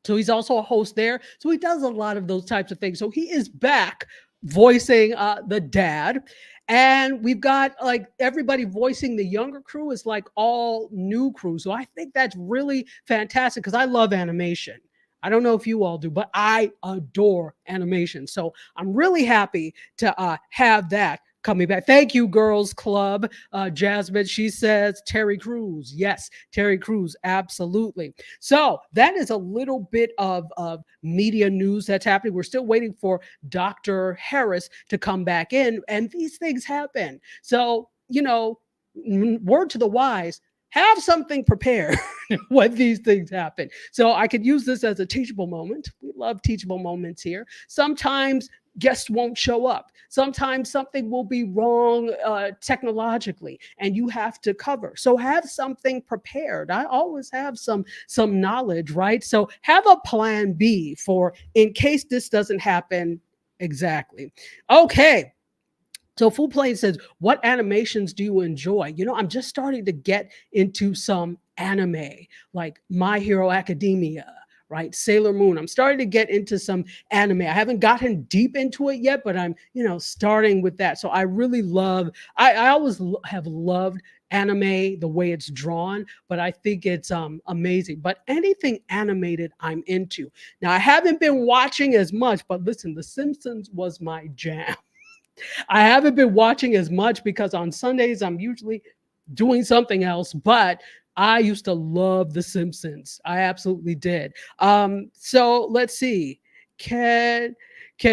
S2: So he's also a host there. So he does a lot of those types of things. So he is back voicing the dad. And we've got like everybody voicing the younger crew is like all new crew. So I think that's really fantastic because I love animation. I don't know if you all do, but I adore animation. So I'm really happy to have that coming back. Thank you, Girls Club. Jasmine, she says Terry Crews. Yes, Terry Crews, absolutely. So that is a little bit of media news that's happening. We're still waiting for Dr. Harris to come back in, and these things happen. So, word to the wise, have something prepared when these things happen. So I could use this as a teachable moment. We love teachable moments here. Sometimes guests won't show up. Sometimes something will be wrong technologically and you have to cover. So have something prepared. I always have some knowledge, right? So have a plan B for in case this doesn't happen. Exactly. Okay. So Full Plane says, what animations do you enjoy? I'm just starting to get into some anime like My Hero Academia, right? Sailor Moon. I'm starting to get into some anime. I haven't gotten deep into it yet, but I'm, starting with that. So I really I always have loved anime, the way it's drawn, but I think it's amazing. But anything animated, I'm into. Now, I haven't been watching as much, but listen, The Simpsons was my jam. I haven't been watching as much because on Sundays, I'm usually doing something else, but I used to love The Simpsons. I absolutely did. So let's see. Can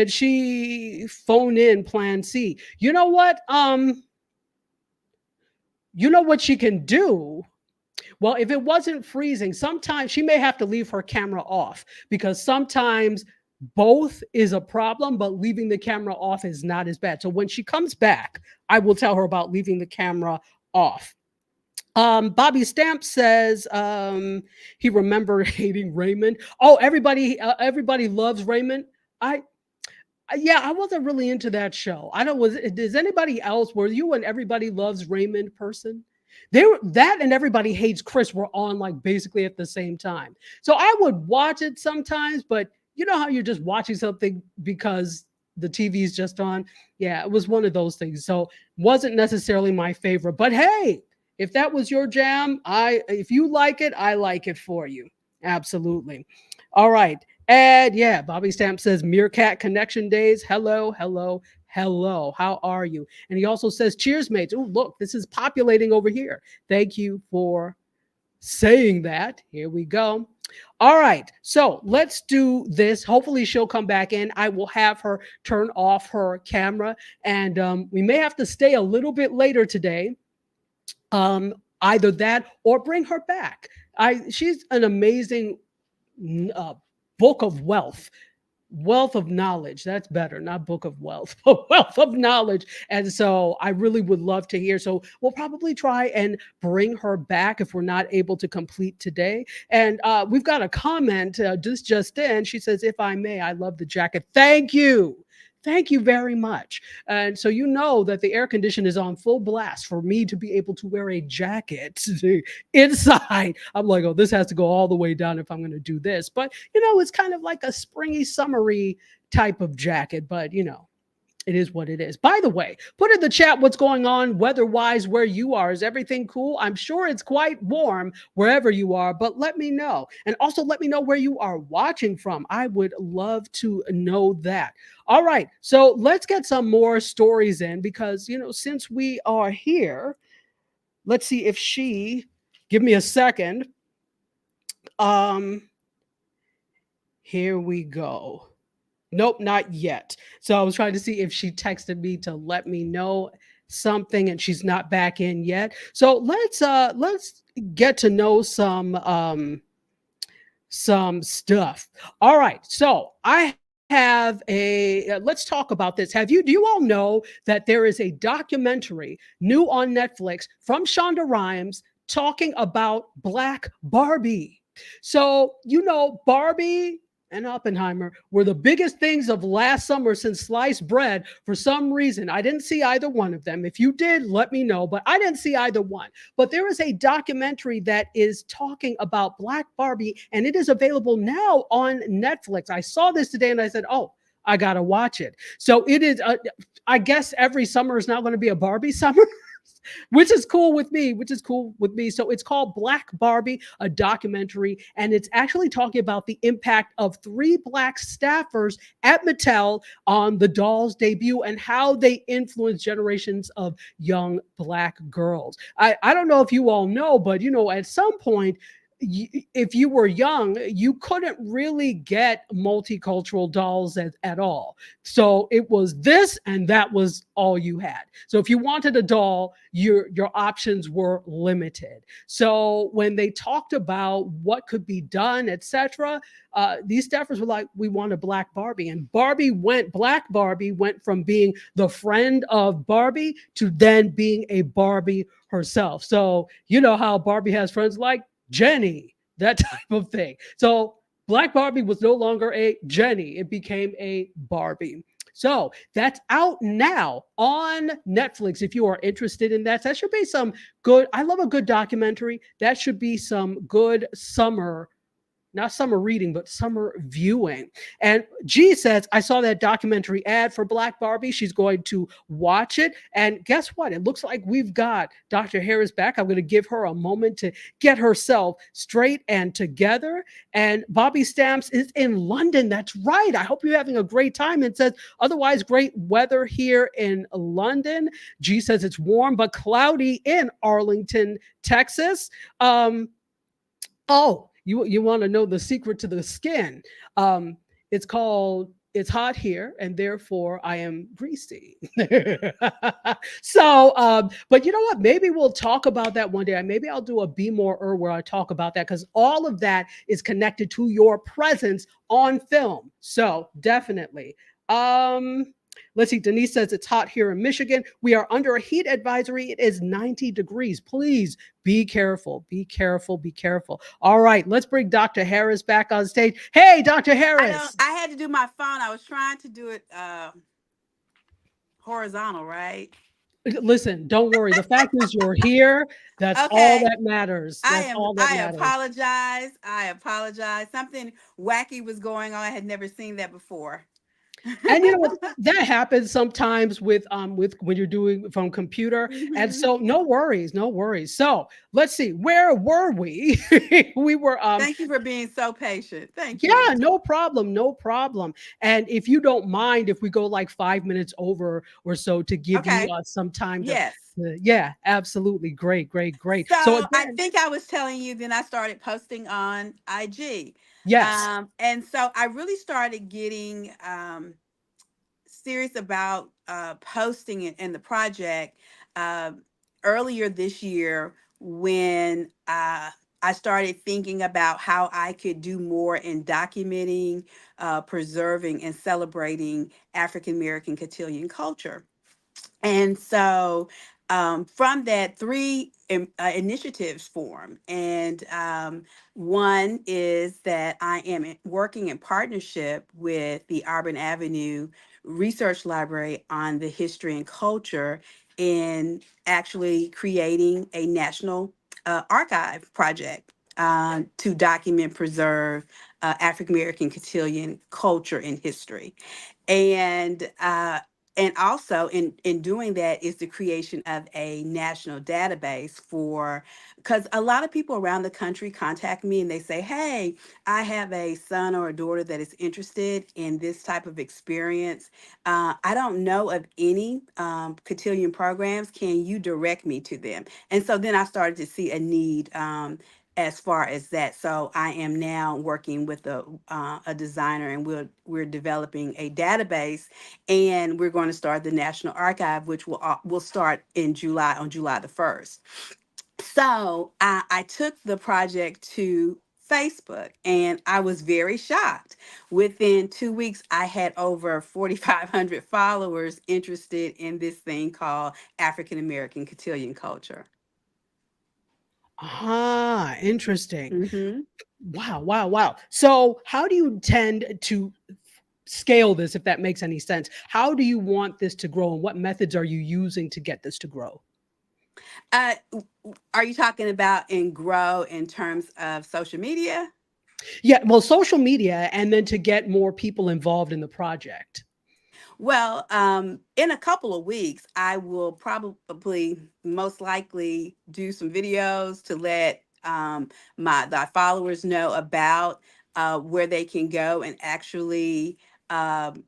S2: she phone in plan C? You know what? You know what she can do? Well, if it wasn't freezing, sometimes she may have to leave her camera off because sometimes both is a problem, but leaving the camera off is not as bad. So when she comes back, I will tell her about leaving the camera off. Bobby Stamp says he remembered hating Raymond. Oh, everybody loves Raymond. I wasn't really into that show. Does anybody else, were you an Everybody Loves Raymond person? That and Everybody Hates Chris were on like basically at the same time. So I would watch it sometimes, but you know how you're just watching something because the TV is just on? Yeah, it was one of those things. So wasn't necessarily my favorite, but hey, if that was your jam, if you like it, I like it for you. Absolutely. All right. And yeah, Bobby Stamp says Meerkat Connection Days. Hello. How are you? And he also says, cheers, mates. Oh, look, this is populating over here. Thank you for saying that. Here we go. All right. So let's do this. Hopefully, she'll come back in. I will have her turn off her camera, and we may have to stay a little bit later today. Either that or bring her back. She's an amazing uh, book of wealth of knowledge. That's better, not book of wealth, but wealth of knowledge. And so I really would love to hear. So we'll probably try and bring her back if we're not able to complete today. And we've got a comment just in. She says, "If I may, I love the jacket." Thank you. Thank you very much. And so you know that the air condition is on full blast for me to be able to wear a jacket inside. I'm like, oh, this has to go all the way down if I'm going to do this. But, it's kind of like a springy, summery type of jacket. But, it is what it is. By the way, put in the chat what's going on weather-wise where you are. Is everything cool? I'm sure it's quite warm wherever you are, but let me know. And also let me know where you are watching from. I would love to know that. All right, so let's get some more stories in because, since we are here, let's see if give me a second. Here we go. Nope, not yet. So I was trying to see if she texted me to let me know something, and she's not back in yet. So let's get to know some stuff. All right. So I have let's talk about this. Do you all know that there is a documentary new on Netflix from Shonda Rhimes talking about Black Barbie? So, Barbie and Oppenheimer were the biggest things of last summer since sliced bread. For some reason, I didn't see either one of them. If you did, let me know, but I didn't see either one. But there is a documentary that is talking about Black Barbie, and it is available now on Netflix. I saw this today and I said, oh, I got to watch it. So it is, I guess every summer is now going to be a Barbie summer. Which is cool with me. So it's called Black Barbie, a documentary, and it's actually talking about the impact of 3 Black staffers at Mattel on the doll's debut and how they influenced generations of young Black girls. I don't know if you all know, but at some point, if you were young, you couldn't really get multicultural dolls at all. So it was this and that was all you had. So if you wanted a doll, your options were limited. So when they talked about what could be done, etc., these staffers were like, we want a Black Barbie. And Black Barbie went from being the friend of Barbie to then being a Barbie herself. So you know how Barbie has friends like Jenny, that type of thing. So Black Barbie was no longer a Jenny, it became a Barbie. So that's out now on Netflix. If you are interested in that should be some good. I love a good documentary. That should be some good summer, not summer reading, but summer viewing. And G says, I saw that documentary ad for Black Barbie. She's going to watch it. And guess what? It looks like we've got Dr. Harris back. I'm going to give her a moment to get herself straight and together. And Bobby Stamps is in London. That's right. I hope you're having a great time. It says, otherwise great weather here in London. G says it's warm but cloudy in Arlington, Texas. You want to know the secret to the skin. It's called It's Hot Here, and therefore I am greasy. So, but you know what? Maybe we'll talk about that one day. Maybe I'll do a Be More where I talk about that because all of that is connected to your presence on film. So definitely. Let's see. Denise says it's hot here in Michigan. We are under a heat advisory. It is 90 degrees. Please be careful. Be careful. Be careful. All right. Let's bring Dr. Harris back on stage. Hey, Dr. Harris.
S3: I had to do my phone. I was trying to do it horizontal, right?
S2: Listen, don't worry. The fact is you're here. That's okay. All that matters. That's all that matters.
S3: I apologize. Something wacky was going on. I had never seen that before.
S2: And you know what? That happens sometimes with when you're doing from computer. And
S3: Mhm.
S2: so no worries, no worries. So let's see, where were we? We were
S3: Thank you for being so patient. Thank you.
S2: yeah, no problem, no problem. And if you don't mind if we go like 5 minutes over or so to give you
S3: Okay.
S2: some time
S3: Yes.
S2: yeah, absolutely. Great, great, great. So
S3: So I
S2: again,
S3: think I was telling you, then I started posting on IG.
S2: yes.
S3: And so I really started getting serious about posting and the project uh, earlier this year when I started thinking about how I could do more in documenting, preserving, and celebrating African American cotillion culture. And so from that, three initiatives formed. And one is that I am working in partnership with the Auburn Avenue Research Library on the history and culture in actually creating a national archive project to document, preserve African American cotillion culture and history. And also in doing that is the creation of a national database for, because a lot of people around the country contact me and they say, hey, I have a son or a daughter that is interested in this type of experience. I don't know of any cotillion programs. Can you direct me to them? And so then I started to see a need as far as that. So I am now working with a designer, and we're developing a database, and we're going to start the National Archive, which will start in July, on July the 1st. So I took the project to Facebook, and I was very shocked. Within 2 weeks, I had over 4,500 followers interested in this thing called African American cotillion culture.
S2: Ah, interesting.
S3: Hmm.
S2: Wow, wow, wow. So how do you intend to scale this, if that makes any sense? How do you want this to grow, and what methods are you using to get this to grow?
S3: Are you talking about in grow in terms of social media?
S2: Yeah, well, social media, and then to get more people involved in the project.
S3: Well, in a couple of weeks, I will probably most likely do some videos to let the followers know about where they can go and actually um,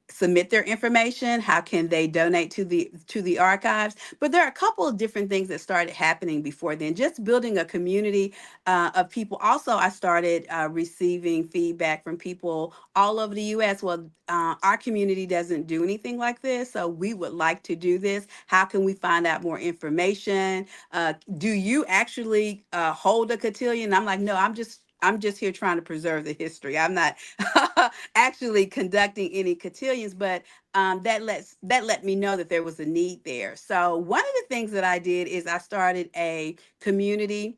S3: submit their information. How can they donate to the archives? But there are a couple of different things that started happening before then, just building a community of people. Also, I started receiving feedback from people all over the US. Well, our community doesn't do anything like this, so we would like to do this. How can we find out more information? Do you actually hold a cotillion? I'm like, no, I'm just here trying to preserve the history. I'm not actually conducting any cotillions, but that let me know that there was a need there. So one of the things that I did is I started a community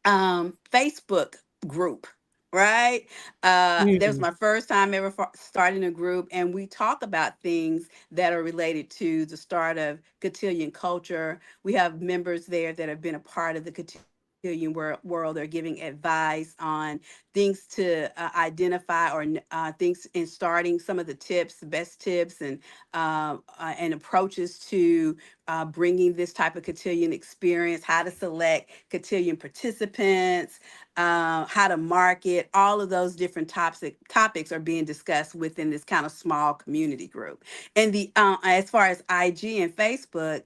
S3: Facebook group. Right. That was
S2: Mm.
S3: my first time ever starting a group. And we talk about things that are related to the start of cotillion culture. We have members there that have been a part of the cotillion world. They're giving advice on things to identify, or things in starting, some of the tips, the best tips, and approaches to bringing this type of cotillion experience, how to select cotillion participants, how to market. All of those different topics are being discussed within this kind of small community group. And the as far as IG and Facebook,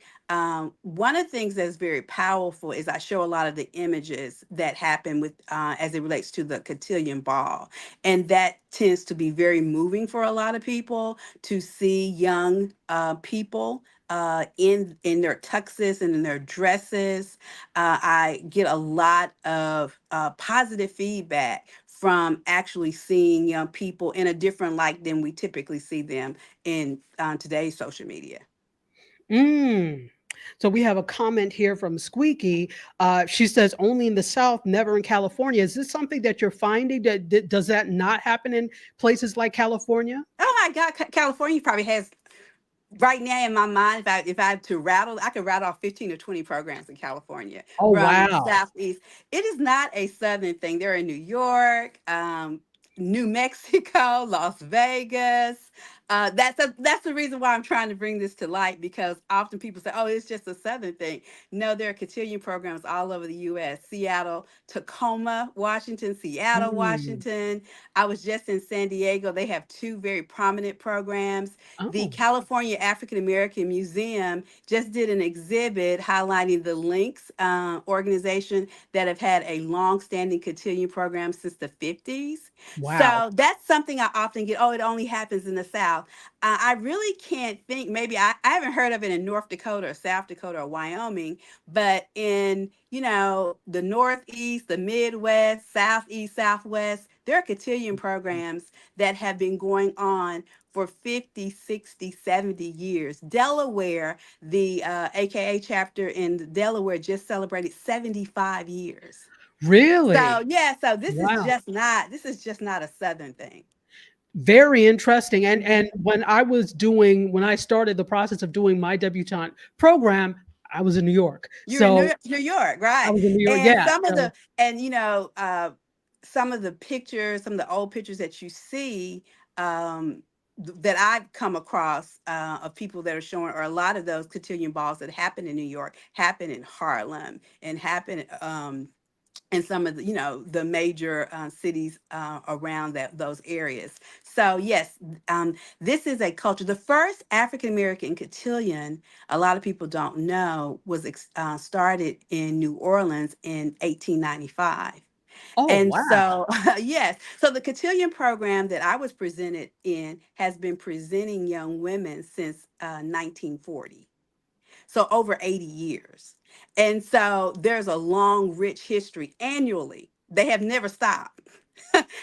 S3: one of the things that's very powerful is I show a lot of the images that happen with as it relates to the cotillion ball, and that tends to be very moving for a lot of people to see young people in their tuxes and in their dresses. I get a lot of positive feedback from actually seeing young people in a different light than we typically see them in today's social media.
S2: Mm. So we have a comment here from Squeaky. She says, only in the South, never in California. Is this something that you're finding? Does that not happen in places like California?
S3: Oh my God, California probably has right now in my mind, if I had to rattle, I could rattle off 15 or 20 programs in California
S2: Oh,
S3: from
S2: wow.
S3: Southeast. It is not a Southern thing. They're in New York. New Mexico, Las Vegas. That's the reason why I'm trying to bring this to light, because often people say, "Oh, it's just a Southern thing." No, there are cotillion programs all over the U.S. Seattle, Tacoma, Washington, Seattle,
S2: Mm.
S3: Washington. I was just in San Diego. They have two very prominent programs. The
S2: Oh,
S3: California African American Museum just did an exhibit highlighting the Links organization that have had a long-standing cotillion program since the 50s.
S2: wow.
S3: So that's something I often get. Oh, it only happens in the South. I really can't think. Maybe I haven't heard of it in North Dakota or South Dakota or Wyoming, but in the Northeast, the Midwest, Southeast, Southwest, there are cotillion programs that have been going on for 50, 60, 70 years. Delaware, the AKA chapter in Delaware, just celebrated 75 years. So
S2: Really?
S3: yeah, so
S2: Wow.
S3: this is just not a Southern thing.
S2: Very interesting. And
S3: Mhm.
S2: when I started the process of doing my debutante program, I was in New York.
S3: You're in
S2: So
S3: New York,
S2: I
S3: right?
S2: was in New York.
S3: And
S2: Yeah. So
S3: some of the pictures, some of the old pictures that you see, that I've come across, of people that are showing, or a lot of those cotillion balls that happen in New York happen in Harlem and happen in some of the major cities around those areas. So yes, this is a culture. The first African American cotillion, a lot of people don't know, was started in New Orleans in 1895.
S2: oh
S3: And
S2: wow.
S3: so, yes, so the cotillion program that I was presented in has been presenting young women since 1940. So over 80 years. And so there's a long, rich history annually. They have never stopped.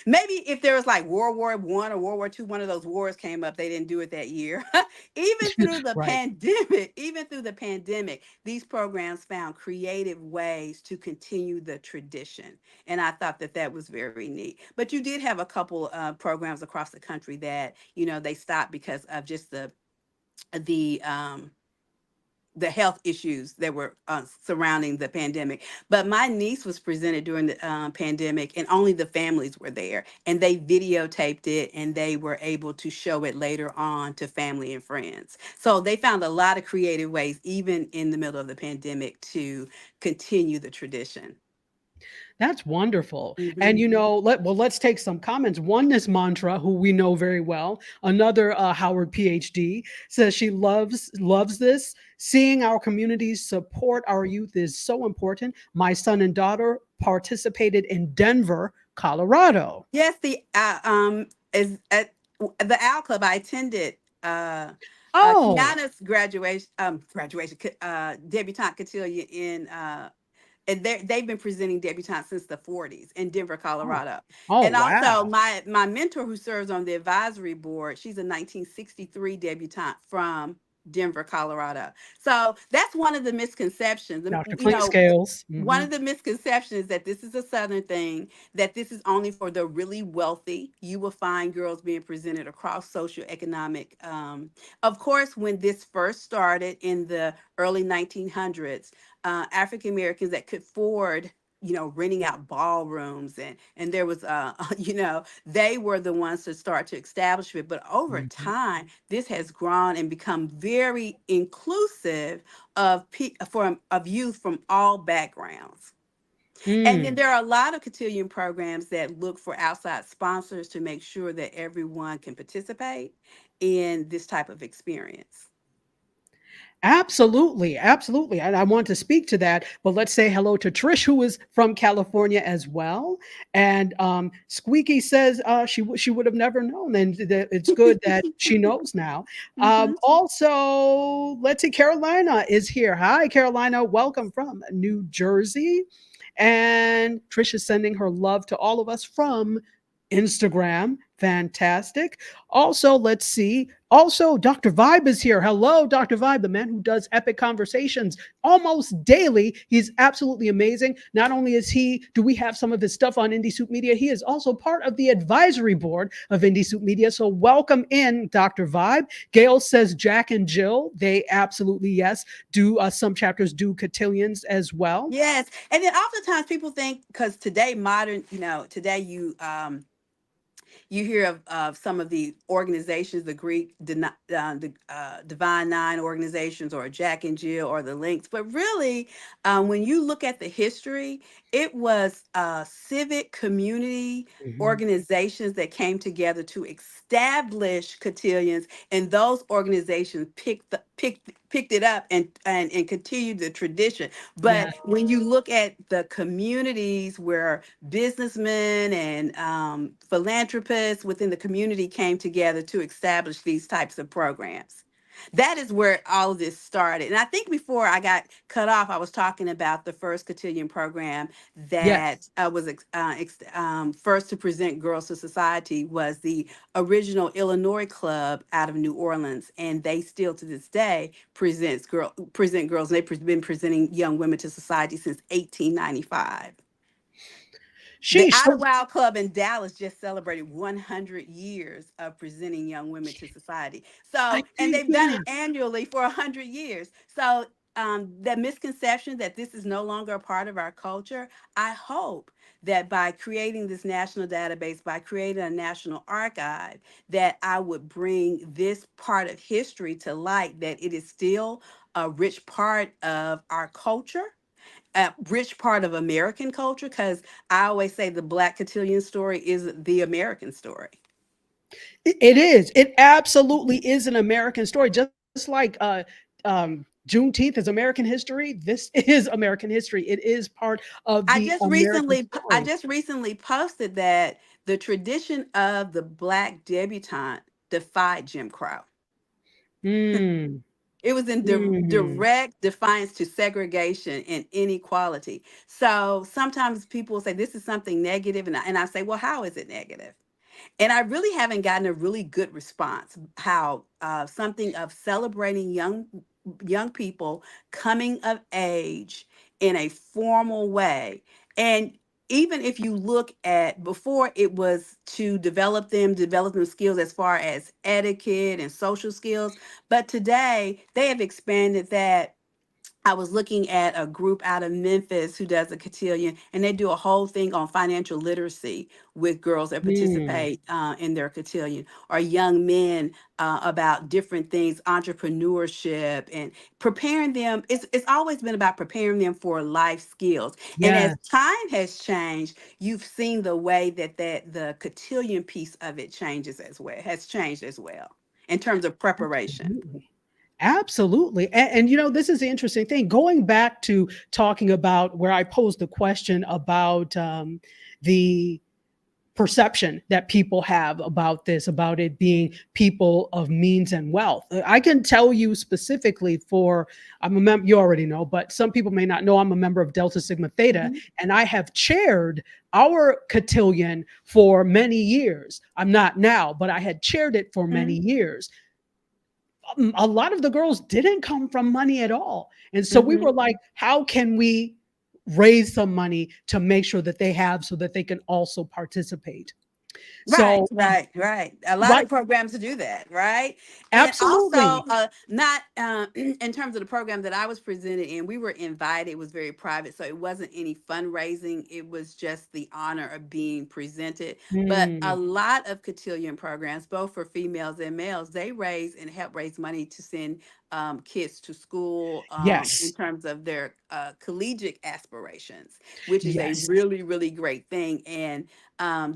S3: Maybe if there was like World War I or World War II, one of those wars came up, they didn't do it that year.
S2: Right.
S3: Even through the pandemic, these programs found creative ways to continue the tradition. And I thought that that was very neat. But you did have a couple programs across the country that, they stopped because of just the the health issues that were surrounding the pandemic. But my niece was presented during the pandemic, and only the families were there. And they videotaped it, and they were able to show it later on to family and friends. So they found a lot of creative ways, even in the middle of the pandemic, to continue the tradition.
S2: That's wonderful. And
S3: Mhm.
S2: let's take some comments. Oneness Mantra, who we know very well, another Howard PhD, says she loves this. Seeing our communities support our youth is so important. My son and daughter participated in Denver, Colorado.
S3: Yes, the is at the Owl Club. I attended
S2: Oh,
S3: Kiana's debutante cotillion in and they've been presenting debutantes since the 40s in Denver,
S2: oh,
S3: Colorado.
S2: oh,
S3: And also
S2: wow.
S3: my mentor who serves on the advisory board, she's a 1963 debutante from Denver, Colorado. So that's one of the misconceptions.
S2: Dr. Clean Scales.
S3: One
S2: Hmm.
S3: of the misconceptions is that this is a Southern thing, that this is only for the really wealthy. You will find girls being presented across socioeconomic. Of course, when this first started in the early 1900s, African Americans that could afford, renting out ballrooms, and there was, they were the ones to start to establish it. But over time, this has grown and become very inclusive of youth from all backgrounds. And then
S2: Hmm.
S3: there are a lot of cotillion programs that look for outside sponsors to make sure that everyone can participate in this type of experience.
S2: Absolutely, absolutely. And I want to speak to that, but let's say hello to Trish, who is from California as well. And Squeaky says she would have never known, and that it's good that she knows now.
S3: Mhm.
S2: Also, let's see, Carolina is here. Hi, Carolina. Welcome from New Jersey. And Trish is sending her love to all of us from Instagram. Fantastic. Also, let's see. Also, Dr. Vibe is here. Hello, Dr. Vibe, the man who does epic conversations almost daily. He's absolutely amazing. Not only do we have some of his stuff on Indie Soup Media, he is also part of the advisory board of Indie Soup Media. So welcome in, Dr. Vibe. Gail says Jack and Jill, they absolutely, yes, do some chapters do cotillions as well.
S3: Yes. And then oftentimes people think, because today, today you hear of some of the organizations, the Divine Nine organizations, or Jack and Jill, or the Links. But really, when you look at the history, it was civic community
S2: Mhm.
S3: organizations that came together to establish cotillions, and those organizations picked it up and continued the tradition.
S2: Yeah.
S3: But when you look at the communities where businessmen and philanthropists within the community came together to establish these types of programs. That is where all of this started. And I think before I got cut off, I was talking about the first cotillion program that
S2: Yes.
S3: was first to present girls to society, was the original Illinois club out of New Orleans. And they still to this day present girls. And they've been presenting young women to society since 1895. The
S2: Sheesh.
S3: Outer
S2: So
S3: Wild Club in Dallas just celebrated 100 years of presenting young women to society.
S2: I
S3: So, and
S2: think,
S3: they've done
S2: yeah.
S3: it annually for 100 years. So, the misconception that this is no longer a part of our culture, I hope that by creating this national database, by creating a national archive, that I would bring this part of history to light, that it is still a rich part of our culture, a rich part of American culture, because I always say the Black cotillion story is the American story.
S2: It is. It absolutely is an American story, just like Juneteenth is American history. This is American history. It is part of the American
S3: I
S2: story.
S3: just recently posted that the tradition of the Black debutante defied Jim Crow.
S2: Mm,
S3: It was in
S2: mm.
S3: direct defiance to segregation and inequality. So sometimes people will say this is something negative, and I say, well, how is it negative? And I really haven't gotten a really good response how something of celebrating young people coming of age in a formal way. And even if you look at, before, it was to develop them skills as far as etiquette and social skills, but today they have expanded that. I was looking at a group out of Memphis who does a cotillion, and they do a whole thing on financial literacy with girls that
S2: Mm.
S3: participate in their cotillion, or young men about different things, entrepreneurship, and preparing them. It's always been about preparing them for life skills. And as
S2: Yes.
S3: time has changed, you've seen the way that the cotillion piece of it has changed as well in terms of preparation.
S2: Absolutely. Absolutely. And, you know, this is the interesting thing. Going back to talking about where I posed the question about the perception that people have about this, about it being people of means and wealth. I can tell you specifically for, I'm a member, you already know, but some people may not know, I'm a member of Delta Sigma Theta,
S3: Mhm.
S2: and I have chaired our cotillion for many years. I'm not now, but I had chaired it for many
S3: Mhm.
S2: years. A lot of the girls didn't come from money at all. And so we
S3: Mhm.
S2: were like, how can we raise some money to make sure that they have so that they can also participate?
S3: Right,
S2: So,
S3: right, right. A lot
S2: right,
S3: of programs do that, right? And also,
S2: absolutely.
S3: not in terms of the program that I was presented in, we were invited. It was very private, so it wasn't any fundraising. It was just the honor of being presented. But a
S2: Mm,
S3: lot of cotillion programs, both for females and males, they raise and help raise money to send kids to school in
S2: yes,
S3: terms of their collegiate aspirations, which is a
S2: yes.
S3: really, really great thing. And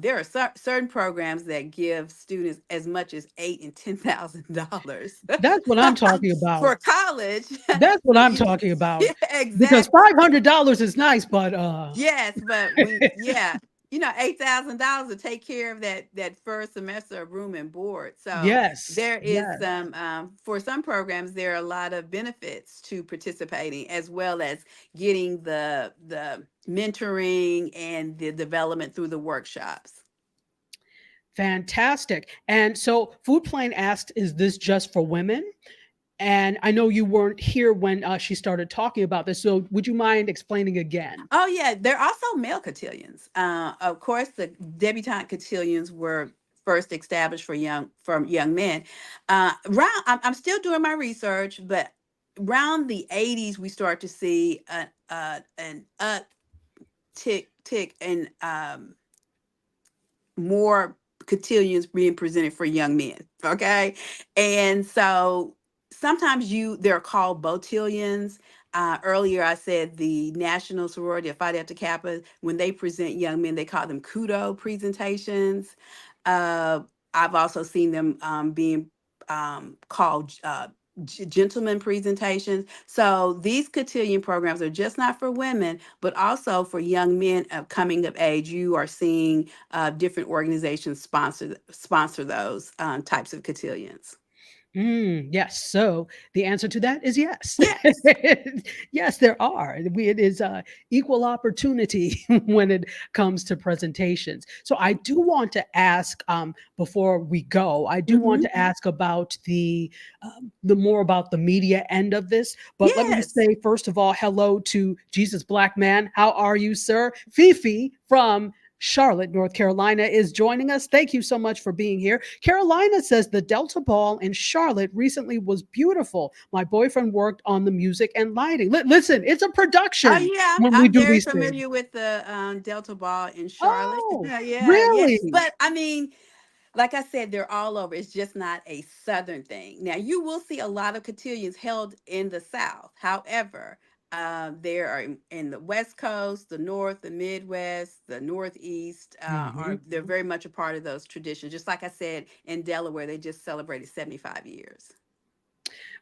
S3: there are certain programs that give students as much as $8,000 and $10,000
S2: That's what I'm talking
S3: for
S2: about.
S3: college.
S2: That's what
S3: So
S2: I'm
S3: you,
S2: talking about.
S3: yeah,
S2: Because
S3: exactly.
S2: $500 is nice, but
S3: Yes, but yeah, $8,000 to take care of that first semester of room and board. So
S2: yes,
S3: there is
S2: yes.
S3: some for some programs, there are a lot of benefits to participating, as well as getting the mentoring and the development through the workshops.
S2: Fantastic. And so Food Plane asked, is this just for women? And I know you weren't here when she started talking about this. So would you mind explaining again?
S3: Oh yeah, there are also male cotillions. Of course, the debutante cotillions were first established for young men. I'm still doing my research, but around the 80s, we start to see an uptick tick in more cotillions being presented for young men. Okay. And so sometimes they're called botillions. Earlier, I said the National Sorority of Phi Delta Kappa, when they present young men, they call them kudo presentations. Uh, I've also seen them being called gentleman presentations. So these cotillion programs are just not for women, but also for young men of coming of age. You are seeing different organizations sponsor those types of cotillions.
S2: Yes. So the answer to that is yes.
S3: Yes.
S2: Yes, there are. It is equal opportunity when it comes to presentations. So I do want to ask, before we go, I do want
S3: Hmm.
S2: to ask about the more about the media end of this. But let me just
S3: Yes.
S2: say, first of all, hello to Jesus Black Man. How are you, sir? Fifi from Charlotte, North Carolina, is joining us. Thank you so much for being here. Carolina says the Delta Ball in Charlotte recently was beautiful. My boyfriend worked on the music and lighting. Listen, it's a
S3: Oh
S2: production
S3: yeah,
S2: when we
S3: I'm
S2: do
S3: very
S2: these things.
S3: familiar with the Delta Ball in Charlotte.
S2: Oh,
S3: Yeah, yeah.
S2: really?
S3: But I mean, like I said, they're all over. It's just not a Southern thing. Now, you will see a lot of cotillions held in the South. However, there are in the West Coast, the North, the Midwest, the Northeast.
S2: Mhm.
S3: They're very much a part of those traditions. Just like I said, in Delaware, they just celebrated 75 years.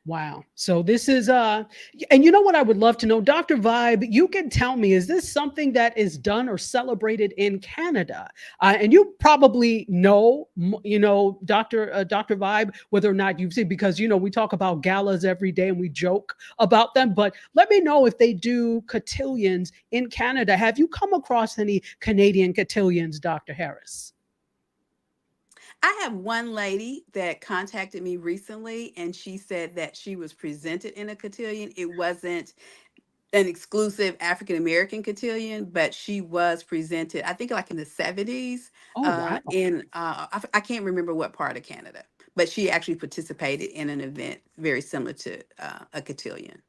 S2: Wow. So this is and you know what I would love to know, Dr. Vibe, you can tell me, is this something that is done or celebrated in Canada? And you probably know, Dr. Vibe, whether or not you've seen, because we talk about galas every day and we joke about them, but let me know if they do cotillions in Canada. Have you come across any Canadian cotillions, Dr. Harris?
S3: I have one lady that contacted me recently, and she said that she was presented in a cotillion. It wasn't an exclusive African American cotillion, but she was presented, I think, like in the 70s,
S2: Oh, wow.
S3: I can't remember what part of Canada, but she actually participated in an event very similar to a cotillion.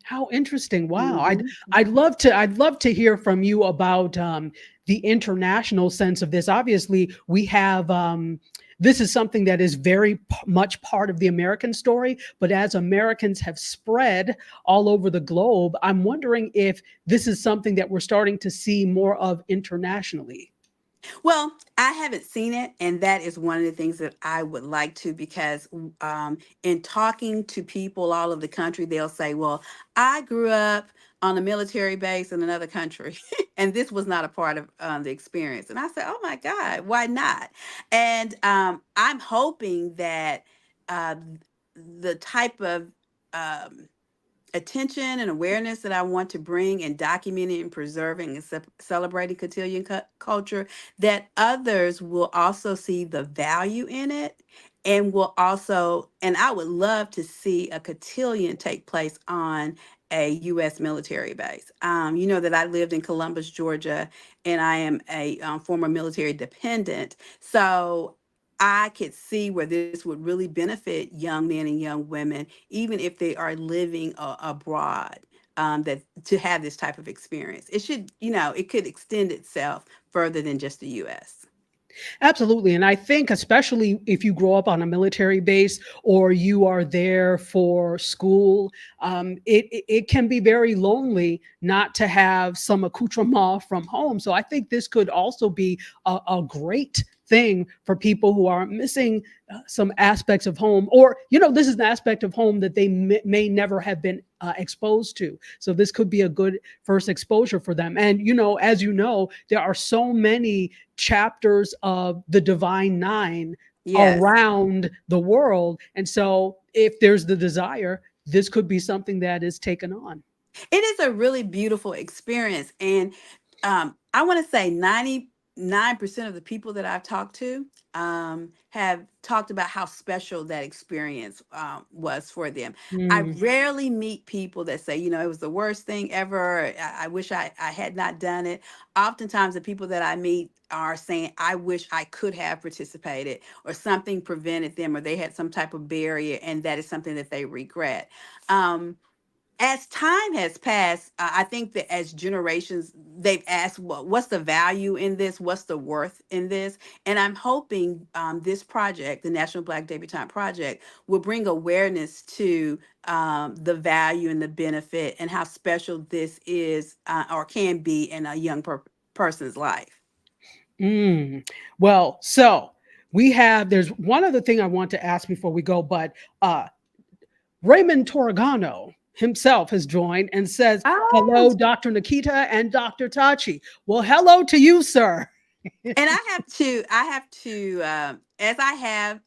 S2: How interesting. Wow.
S3: Hmm.
S2: I'd love to hear from you about the international sense of this. Obviously, we have this is something that is very much part of the American story, but as Americans have spread all over the globe, I'm wondering if this is something that we're starting to see more of internationally.
S3: Well, I haven't seen it, and that is one of the things that I would like to, because in talking to people all over the country, they'll say, "Well, I grew up on a military base in another country, and this was not a part of the experience." And I said, "Oh my God, why not?" And I'm hoping that uh, the type of um, attention and awareness that I want to bring in documenting and preserving and celebrating cotillion culture, that others will also see the value in it, and will also, and I would love to see a cotillion take place on a U.S. military base. You know that I lived in Columbus, Georgia, and I am a former military dependent. So I could see where this would really benefit young men and young women, even if they are living abroad, that to have this type of experience. It should, it could extend itself further than just the US.
S2: Absolutely. And I think, especially if you grow up on a military base or you are there for school, it can be very lonely not to have some accoutrement from home. So I think this could also be a great thing for people who are missing some aspects of home, or this is an aspect of home that they may never have been exposed to. So this could be a good first exposure for them. And as there are so many chapters of the Divine Nine
S3: Yes.
S2: around the world, and so if there's the desire, this could be something that is taken on.
S3: It is a really beautiful experience. And I want to say 99% of the people that I've talked to have talked about how special that experience was for them. I
S2: Mm.
S3: rarely meet people that say, it was the worst thing ever. I wish I had not done it. Oftentimes, the people that I meet are saying, I wish I could have participated, or something prevented them, or they had some type of barrier, and that is something that they regret. Um, as time has passed, I think that as generations, they've asked, what's the value in this? What's the worth in this? And I'm hoping this project, the National Black Debutante Project, will bring awareness to the value and the benefit and how special this is or can be in a young person's life.
S2: Mm. Well, so there's one other thing I want to ask before we go, but Raymond Torregano himself has joined and says,
S3: Oh,
S2: hello, Dr. Nikita and Dr. Tachi. Well, hello to you, sir.
S3: and as I have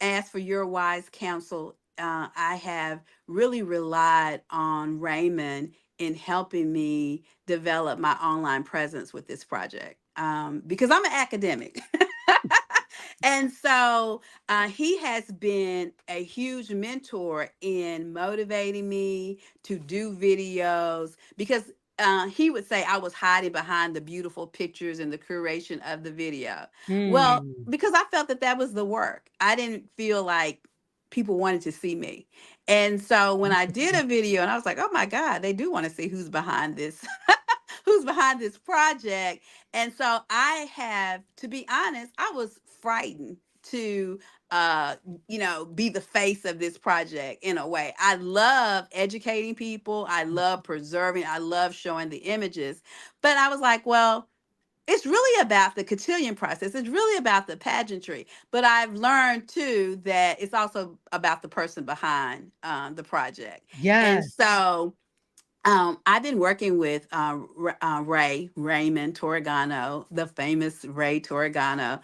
S3: asked for your wise counsel, I have really relied on Raymond in helping me develop my online presence with this project because I'm an academic. And so he has been a huge mentor in motivating me to do videos because he would say I was hiding behind the beautiful pictures and the curation of the video. Well,
S2: Mm.
S3: because I felt that that was the work. I didn't feel like people wanted to see me. And so when I did a video and I was like, oh my God, they do want to see who's behind this. Who's behind this project. And so I have, to be honest, I was frightened to uh be the face of this project in a way. I love educating people, I love preserving, I love showing the images, but I was like, well, it's really about the cotillion process, it's really about the pageantry, but I've learned too that it's also about the person behind the project. And
S2: Yes.
S3: so I've been working with Raymond Torregano, the famous Ray Torregano,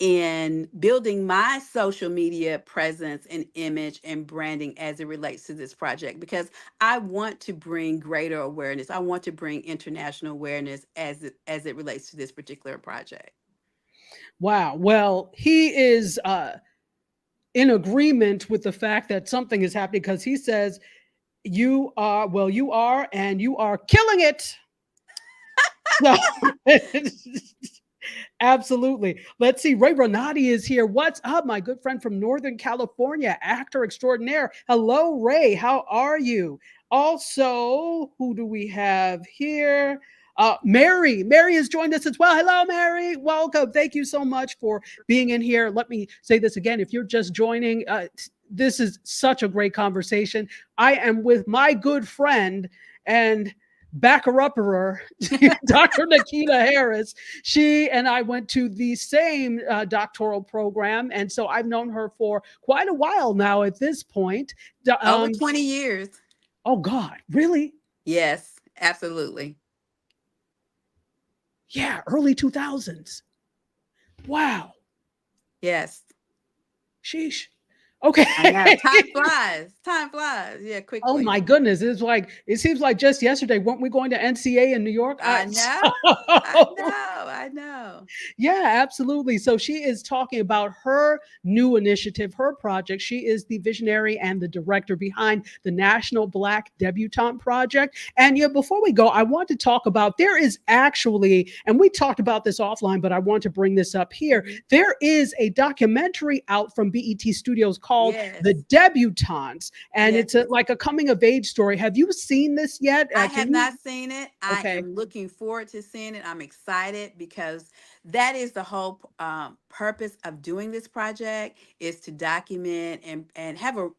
S3: in building my social media presence and image and branding as it relates to this project because I want to bring greater awareness. I want to bring international awareness as it relates to this particular project.
S2: Wow. Well, he is in agreement with the fact that something is happening because he says, you are, and you are killing it. So, absolutely. Let's see. Ray Renati is here. What's up, my good friend from Northern California, actor extraordinaire? Hello, Ray. How are you? Also, who do we have here? Mary. Mary has joined us as well. Hello, Mary. Welcome. Thank you so much for being in here. Let me say this again. If you're just joining, this is such a great conversation. I am with my good friend and backer upper, Dr. Nikita Harris. She and I went to the same doctoral program. And so I've known her for quite a while now at this point.
S3: Over 20 years.
S2: Oh, God, really?
S3: Yes, absolutely.
S2: Yeah, early 2000s. Wow.
S3: Yes.
S2: Sheesh. Okay.
S3: I know. Time flies. Time flies. Yeah,
S2: Oh
S3: quickly.
S2: my goodness. It seems like just yesterday, weren't we going to NCA in New York?
S3: I know. I know. I know.
S2: Yeah, absolutely. So she is talking about her new initiative, her project. She is the visionary and the director behind the National Black Debutante Project. And yeah, before we go, I want to talk about there is actually, and we talked about this offline, but I want to bring this up here.
S3: Mhm.
S2: There is a documentary out from BET Studios called The
S3: Yes.
S2: Debutantes, and
S3: Yes.
S2: it's like a coming of age story. Have you seen this yet?
S3: I have
S2: Can you?
S3: not seen it. I
S2: Okay.
S3: am looking forward to seeing it. I'm excited because that is the whole purpose of doing this project is to document and have a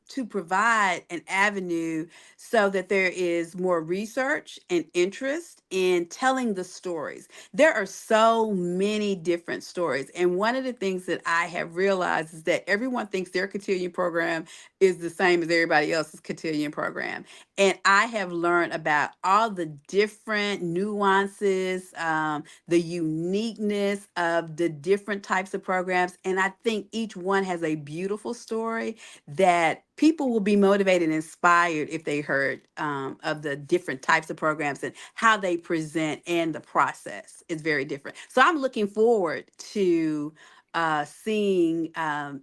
S3: to provide an avenue so that there is more research and interest in telling the stories. There are so many different stories, and one of the things that I have realized is that everyone thinks their cotillion program is the same as everybody else's cotillion program, and I have learned about all the different nuances, the uniqueness of the different types of programs. And I think each one has a beautiful story that people will be motivated and inspired if they heard of the different types of programs and how they present and the process is very different. So I'm looking forward to seeing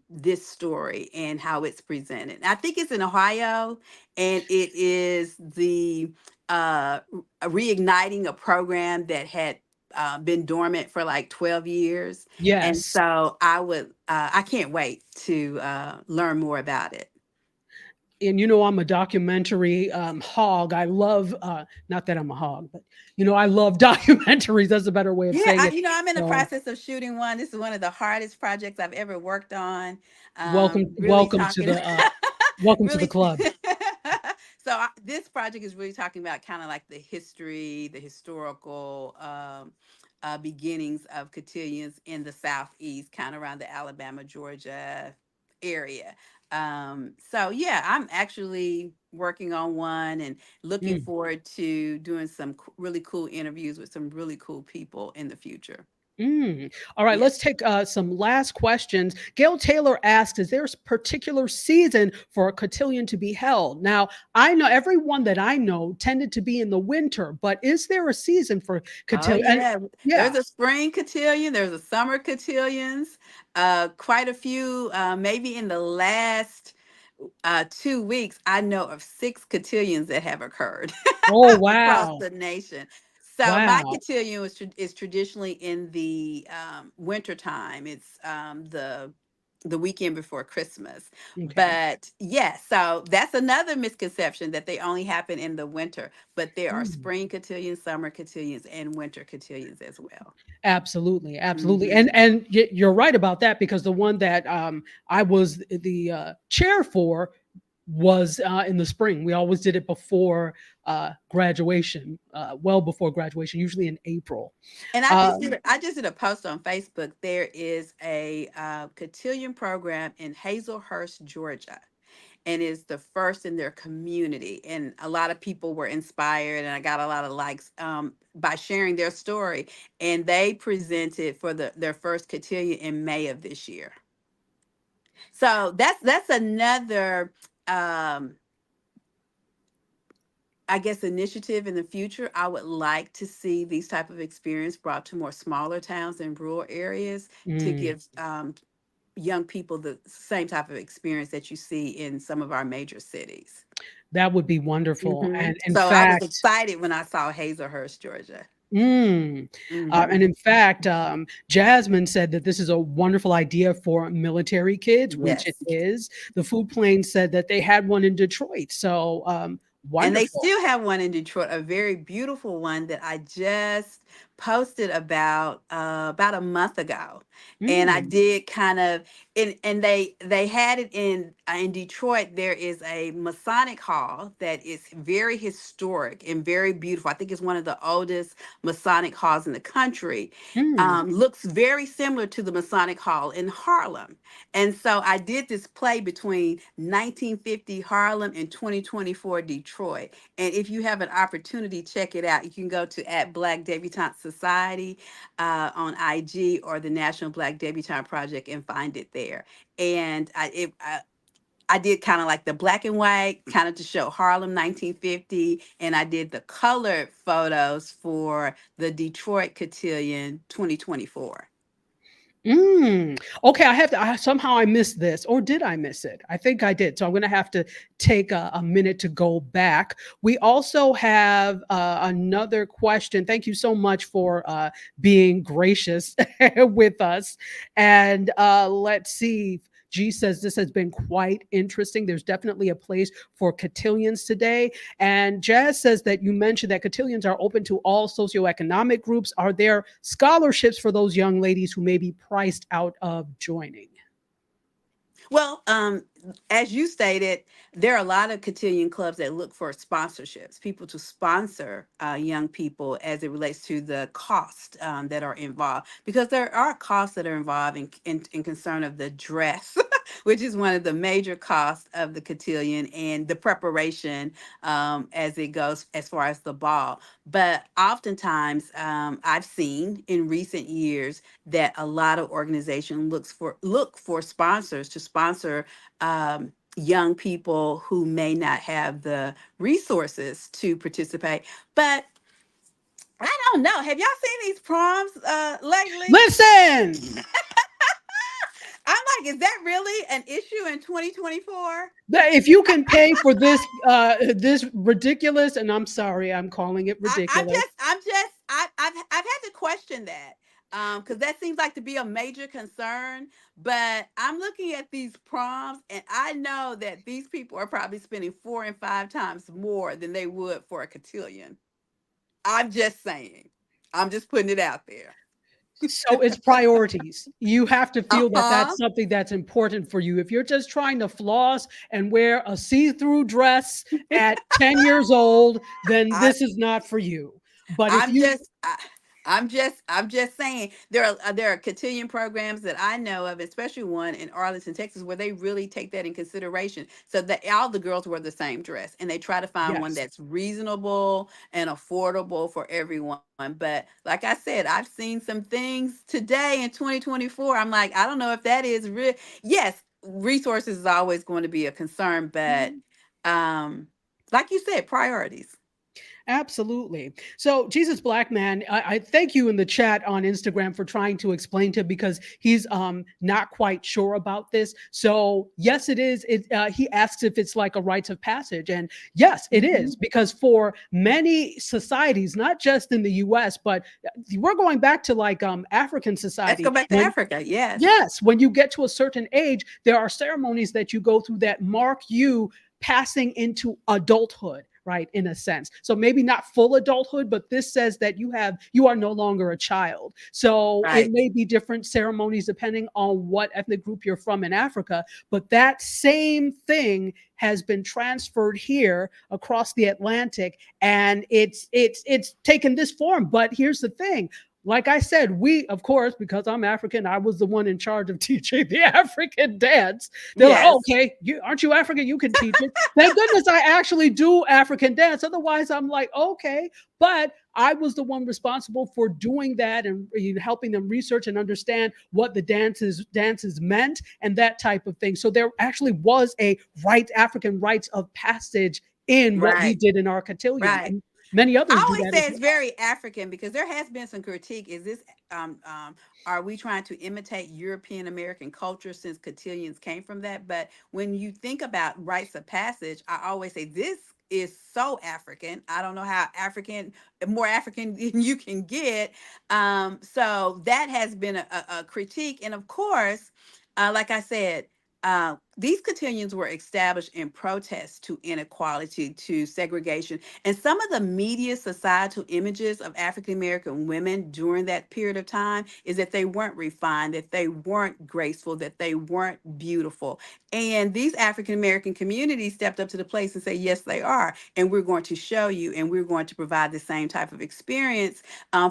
S3: this story and how it's presented. I think it's in Ohio, and it is the reigniting a program that had been dormant for like 12 years. And
S2: Yes.
S3: so I can't wait to learn more about it.
S2: and you know I'm a documentary hog. I love not that I'm a hog, but you know I love documentaries. That's a better way of
S3: Yeah,
S2: saying it.
S3: I'm in the
S2: So
S3: process of shooting one. This is one of the hardest projects I've ever worked on.
S2: welcome,
S3: Really
S2: welcome to
S3: talking,
S2: welcome to the
S3: really.
S2: club.
S3: So this project is really talking about kind of like the history, the historical beginnings of cotillions in the Southeast, kind of around the Alabama, Georgia area. So yeah, I'm actually working on one and looking
S2: Mm.
S3: forward to doing some really cool interviews with some really cool people in the future.
S2: Mm. All right,
S3: Yeah.
S2: let's take some last questions. Gail Taylor asks, is there a particular season for a cotillion to be held? Now, I know everyone that I know tended to be in the winter, but is there a season for
S3: Oh
S2: cotillion? And
S3: yeah,
S2: yeah.
S3: there's a spring cotillion, there's a summer cotillions, quite a few, maybe in the last 2 weeks, I know of 6 cotillions that have occurred
S2: Oh,
S3: across
S2: wow.
S3: the nation. So my
S2: Wow.
S3: cotillion is traditionally in the winter time. It's the weekend before Christmas.
S2: Okay.
S3: But yeah, so that's another misconception that they only happen in the winter. But there are
S2: Mm.
S3: spring cotillions, summer cotillions, and winter cotillions as well.
S2: Absolutely, absolutely,
S3: Hmm.
S2: and you're right about that because the one that I was the chair for was in the spring. We always did it before graduation, well before graduation, usually in April.
S3: And
S2: Um,
S3: I just did a post on Facebook. There is a cotillion program in Hazelhurst, Georgia, and is the first in their community. And a lot of people were inspired, and I got a lot of likes by sharing their story. And they presented for their first cotillion in May of this year. So that's another. Um, I guess initiative in the future. I would like to see these type of experience brought to more smaller towns and rural areas to
S2: mm,
S3: give young people the same type of experience that you see in some of our major cities.
S2: that would be wonderful, and in
S3: So I was
S2: fact,
S3: excited when I saw Hazelhurst, Georgia.
S2: mm, and
S3: Hmm.
S2: in fact, Jasmine said that this is a wonderful idea for military kids, which it
S3: Yes.
S2: is. The food plane said that they had one in Detroit, so
S3: And they
S2: wonderful.
S3: still have one in Detroit, a very beautiful one that I just posted about a month ago. And I
S2: Mm,
S3: did kind of and they had it in Detroit. There is a Masonic hall that is very historic and very beautiful. I think it's one of the oldest Masonic halls in the country.
S2: mm.
S3: Looks very similar to the Masonic Hall in Harlem. And so I did this play between 1950 Harlem and 2024 Detroit. And if you have an opportunity, check it out. You can go to at Black Debutante Society on IG or the National Black Debutante Project and find it there. And I did kind of like the black and white, kind of to show Harlem 1950, and I did the colored photos for the Detroit Cotillion 2024.
S2: Mm. Okay, I have to. Somehow I missed this, or did I miss it? I think I did. So I'm going to have to take a minute to go back. We also have another question. Thank you so much for being gracious with us. And let's see. G says this has been quite interesting. There's definitely a place for cotillions today. And Jazz says that you mentioned that cotillions are open to all socioeconomic groups. Are there scholarships for those young ladies who may be priced out of joining?
S3: Well, as you stated, there are a lot of cotillion clubs that look for sponsorships, people to sponsor young people as it relates to the cost that are involved, because there are costs that are involved in concern of the dress, which is one of the major costs of the cotillion, and the preparation as it goes as far as the ball. But oftentimes, I've seen in recent years that a lot of organizations look for sponsors to sponsor young people who may not have the resources to participate. But I don't know. Have y'all seen these proms lately?
S2: Listen,
S3: I'm like, is that really an issue in 2024?
S2: if you can pay for this ridiculous, and I'm sorry, I'm calling it ridiculous.
S3: I've had to question that. because that seems like to be a major concern. But I'm looking at these proms, and I know that these people are probably spending 4 and 5 times more than they would for a cotillion. I'm just saying. I'm just putting it out there.
S2: So it's priorities. You have to feel that
S3: Uh-huh.
S2: that's something that's important for you. If you're just trying to floss and wear a see-through dress at 10 years old, then
S3: I
S2: this is not for you. But if
S3: I'm
S2: you
S3: just I'm just saying there are cotillion programs that I know of, especially one in Arlington, Texas, where they really take that in consideration. So that all the girls wear the same dress, and they try to find one
S2: yes,
S3: that's reasonable and affordable for everyone. But like I said, I've seen some things today in 2024. I'm like, I don't know if that is real. Yes, resources is always going to be a concern, but um, like you said, priorities.
S2: absolutely. So, Jesus Black Man, I thank you in the chat on Instagram for trying to explain to him because he's not quite sure about this. So, yes, it is. He asks if it's like a rites of passage, and yes, it
S3: Mhm.
S2: is because for many societies, not just in the U.S., but we're going back to like African
S3: Let's go
S2: society
S3: back to
S2: when.
S3: Africa. Yes.
S2: Yes, when you get to a certain age, there are ceremonies that you go through that mark you passing into adulthood, right? In a sense. So maybe not full adulthood, but this says that you are no longer a child. So it
S3: Right.
S2: may be different ceremonies depending on what ethnic group you're from in Africa, but that same thing has been transferred here across the Atlantic, and it's taken this form. But here's the thing, like I said, we, of course, because I'm African, I was the one in charge of teaching the African dance. They're like, oh,
S3: Yes.
S2: okay, aren't you African? You can teach it. Thank goodness I actually do African dance. Otherwise, I'm like, okay. But I was the one responsible for doing that and helping them research and understand what the dances meant and that type of thing. So there actually was a African rites of passage in what we
S3: Right.
S2: did in our cotillion,
S3: Right.
S2: and many
S3: I
S2: others do
S3: always
S2: that as
S3: say it's
S2: well.
S3: very African because there has been some critique. Is this are we trying to imitate European American culture since cotillions came from that? But when you think about rites of passage, I always say this is so African. I don't know how African, more African than you can get. So that has been a critique. And of course, like I said, these cotillions were established in protest to inequality, to segregation, and some of the media societal images of African American women during that period of time is that they weren't refined, that they weren't graceful, that they weren't beautiful. And these African American communities stepped up to the place and say, yes, they are. And we're going to show you, and we're going to provide the same type of experience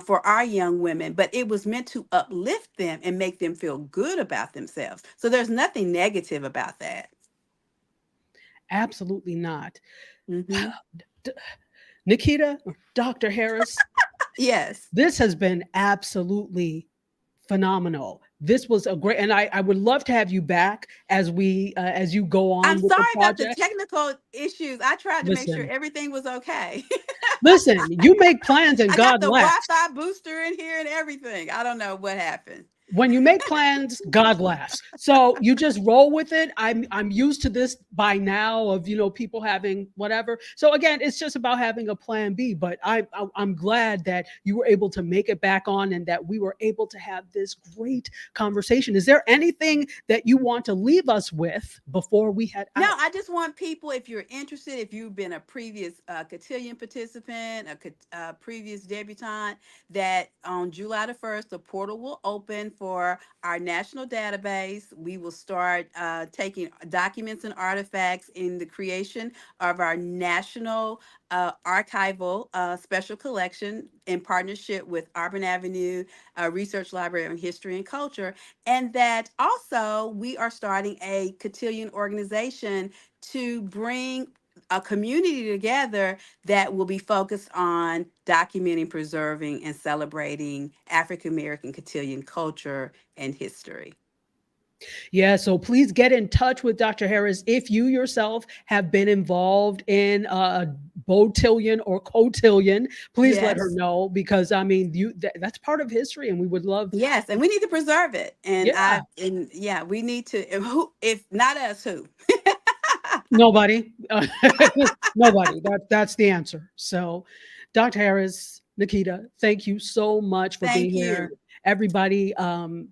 S3: for our young women. But it was meant to uplift them and make them feel good about themselves. So there's nothing negative about that.
S2: Absolutely not.
S3: Hmm.
S2: Nikita, Dr. Harris,
S3: Yes.
S2: this has been absolutely phenomenal. This was a great, and I would love to have you back as you go
S3: I'm
S2: on with the
S3: sorry about the
S2: project.
S3: technical issues. I tried to make sure
S2: Listen,
S3: everything was okay.
S2: listen, you make plans and
S3: I got
S2: God
S3: the
S2: laughs.
S3: Wi-Fi booster in here and everything. I don't know what happened.
S2: When you make plans, God laughs. So you just roll with it. I'm used to this by now of people having whatever. So again, it's just about having a plan B. But I'm glad that you were able to make it back on and that we were able to have this great conversation. Is there anything that you want to leave us with before we head
S3: No,
S2: out?
S3: I just want people, if you're interested, if you've been a previous cotillion participant, a previous debutante, that on July the 1st, the portal will open for our national database. We will start taking documents and artifacts in the creation of our national archival special collection in partnership with Auburn Avenue Research Library on History and Culture, and that also we are starting a cotillion organization to bring a community together that will be focused on documenting, preserving, and celebrating African American cotillion culture and history.
S2: Yeah, so please get in touch with Dr. Harris if you yourself have been involved in a botillion or cotillion. Please let her
S3: Yes.
S2: know because I mean, that's part of history, and we would love.
S3: Yes, and we need to preserve it. And
S2: Yeah,
S3: yeah, we need to. And who, if not us, who?
S2: nobody, nobody. That's the answer. So, Dr. Harris, Nikita, thank you so much for being
S3: Thank
S2: here.
S3: you.
S2: everybody,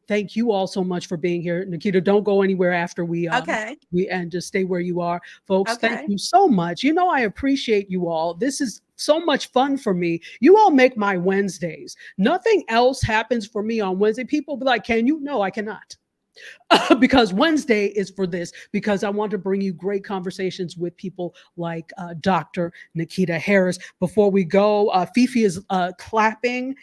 S2: thank you all so much for being here. Nikita, don't go anywhere after we and just stay where you are, folks.
S3: Okay.
S2: Thank you so much. You know, I appreciate you all. This is so much fun for me. You all make my Wednesdays. Nothing else happens for me on Wednesday. People be like, can you? No, I cannot. Because Wednesday is for this, because I want to bring you great conversations with people like Dr. Nikita Harris. Before we go, Fifi is clapping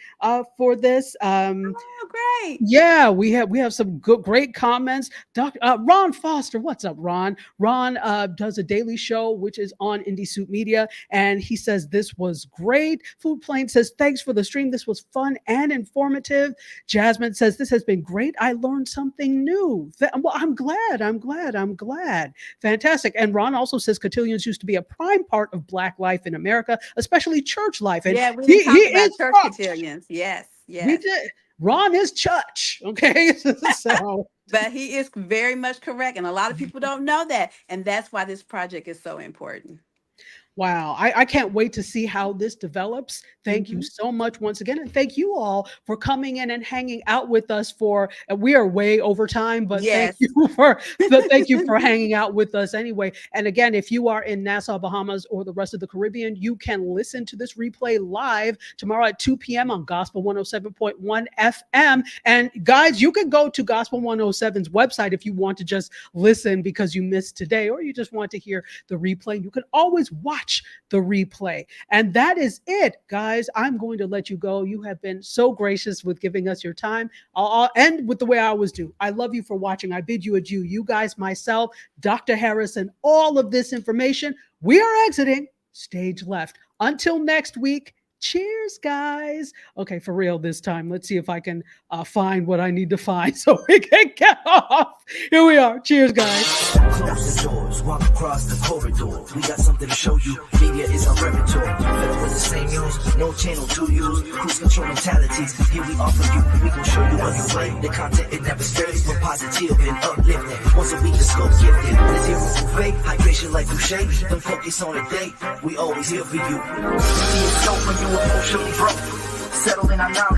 S2: for this.
S3: Oh, great.
S2: Yeah, we have some great comments. Dr. Ron Foster, what's up, Ron? Ron does a daily show, which is on Indie Suit Media, and he says this was great. Food Plane says, thanks for the stream. This was fun and informative. Jasmine says, this has been great. I learned something new. Well, I'm glad. Fantastic. And Ron also says cotillions used to be a prime part of Black life in America, especially church life. And
S3: yeah, we talked about church cotillions. Yes.
S2: We did. Ron is church, okay? So,
S3: but he is very much correct, and a lot of people don't know that, and that's why this project is so important.
S2: Wow, I can't wait to see how this develops. Thank you so much once again. And thank you all for coming in and hanging out with us we are way over time, but thank you for hanging out with us anyway. And again, if you are in Nassau, Bahamas, or the rest of the Caribbean, you can listen to this replay live tomorrow at 2 p.m. on Gospel 107.1 FM. And guys, you can go to Gospel 107's website if you want to just listen because you missed today, or you just want to hear the replay. You can always watch the replay. And that is it, guys. I'm going to let you go. You have been so gracious with giving us your time. I'll end with the way I always do. I love you for watching. I bid you adieu. You guys, myself, Dr. Harris, and all of this information. We are exiting stage left. Until next week, cheers, guys. Okay, for real this time. Let's see if I can find what I need to find so we can get off. Here we are. Cheers, guys.
S1: Close the doors, walk across the corridor. We got something to show you. Media is our repertoire. Fed up with the same news, no channel to use. Cruise control mentalities. Here we offer you. We gon' show you what you play. The content it never stays. We're positive and uplifting. Once a week the scope gifted. Zero buffet, hydration like Boucher. Don't focus on the date. We always here for you. See it so when you emotionally broke. Settle in our knowledge.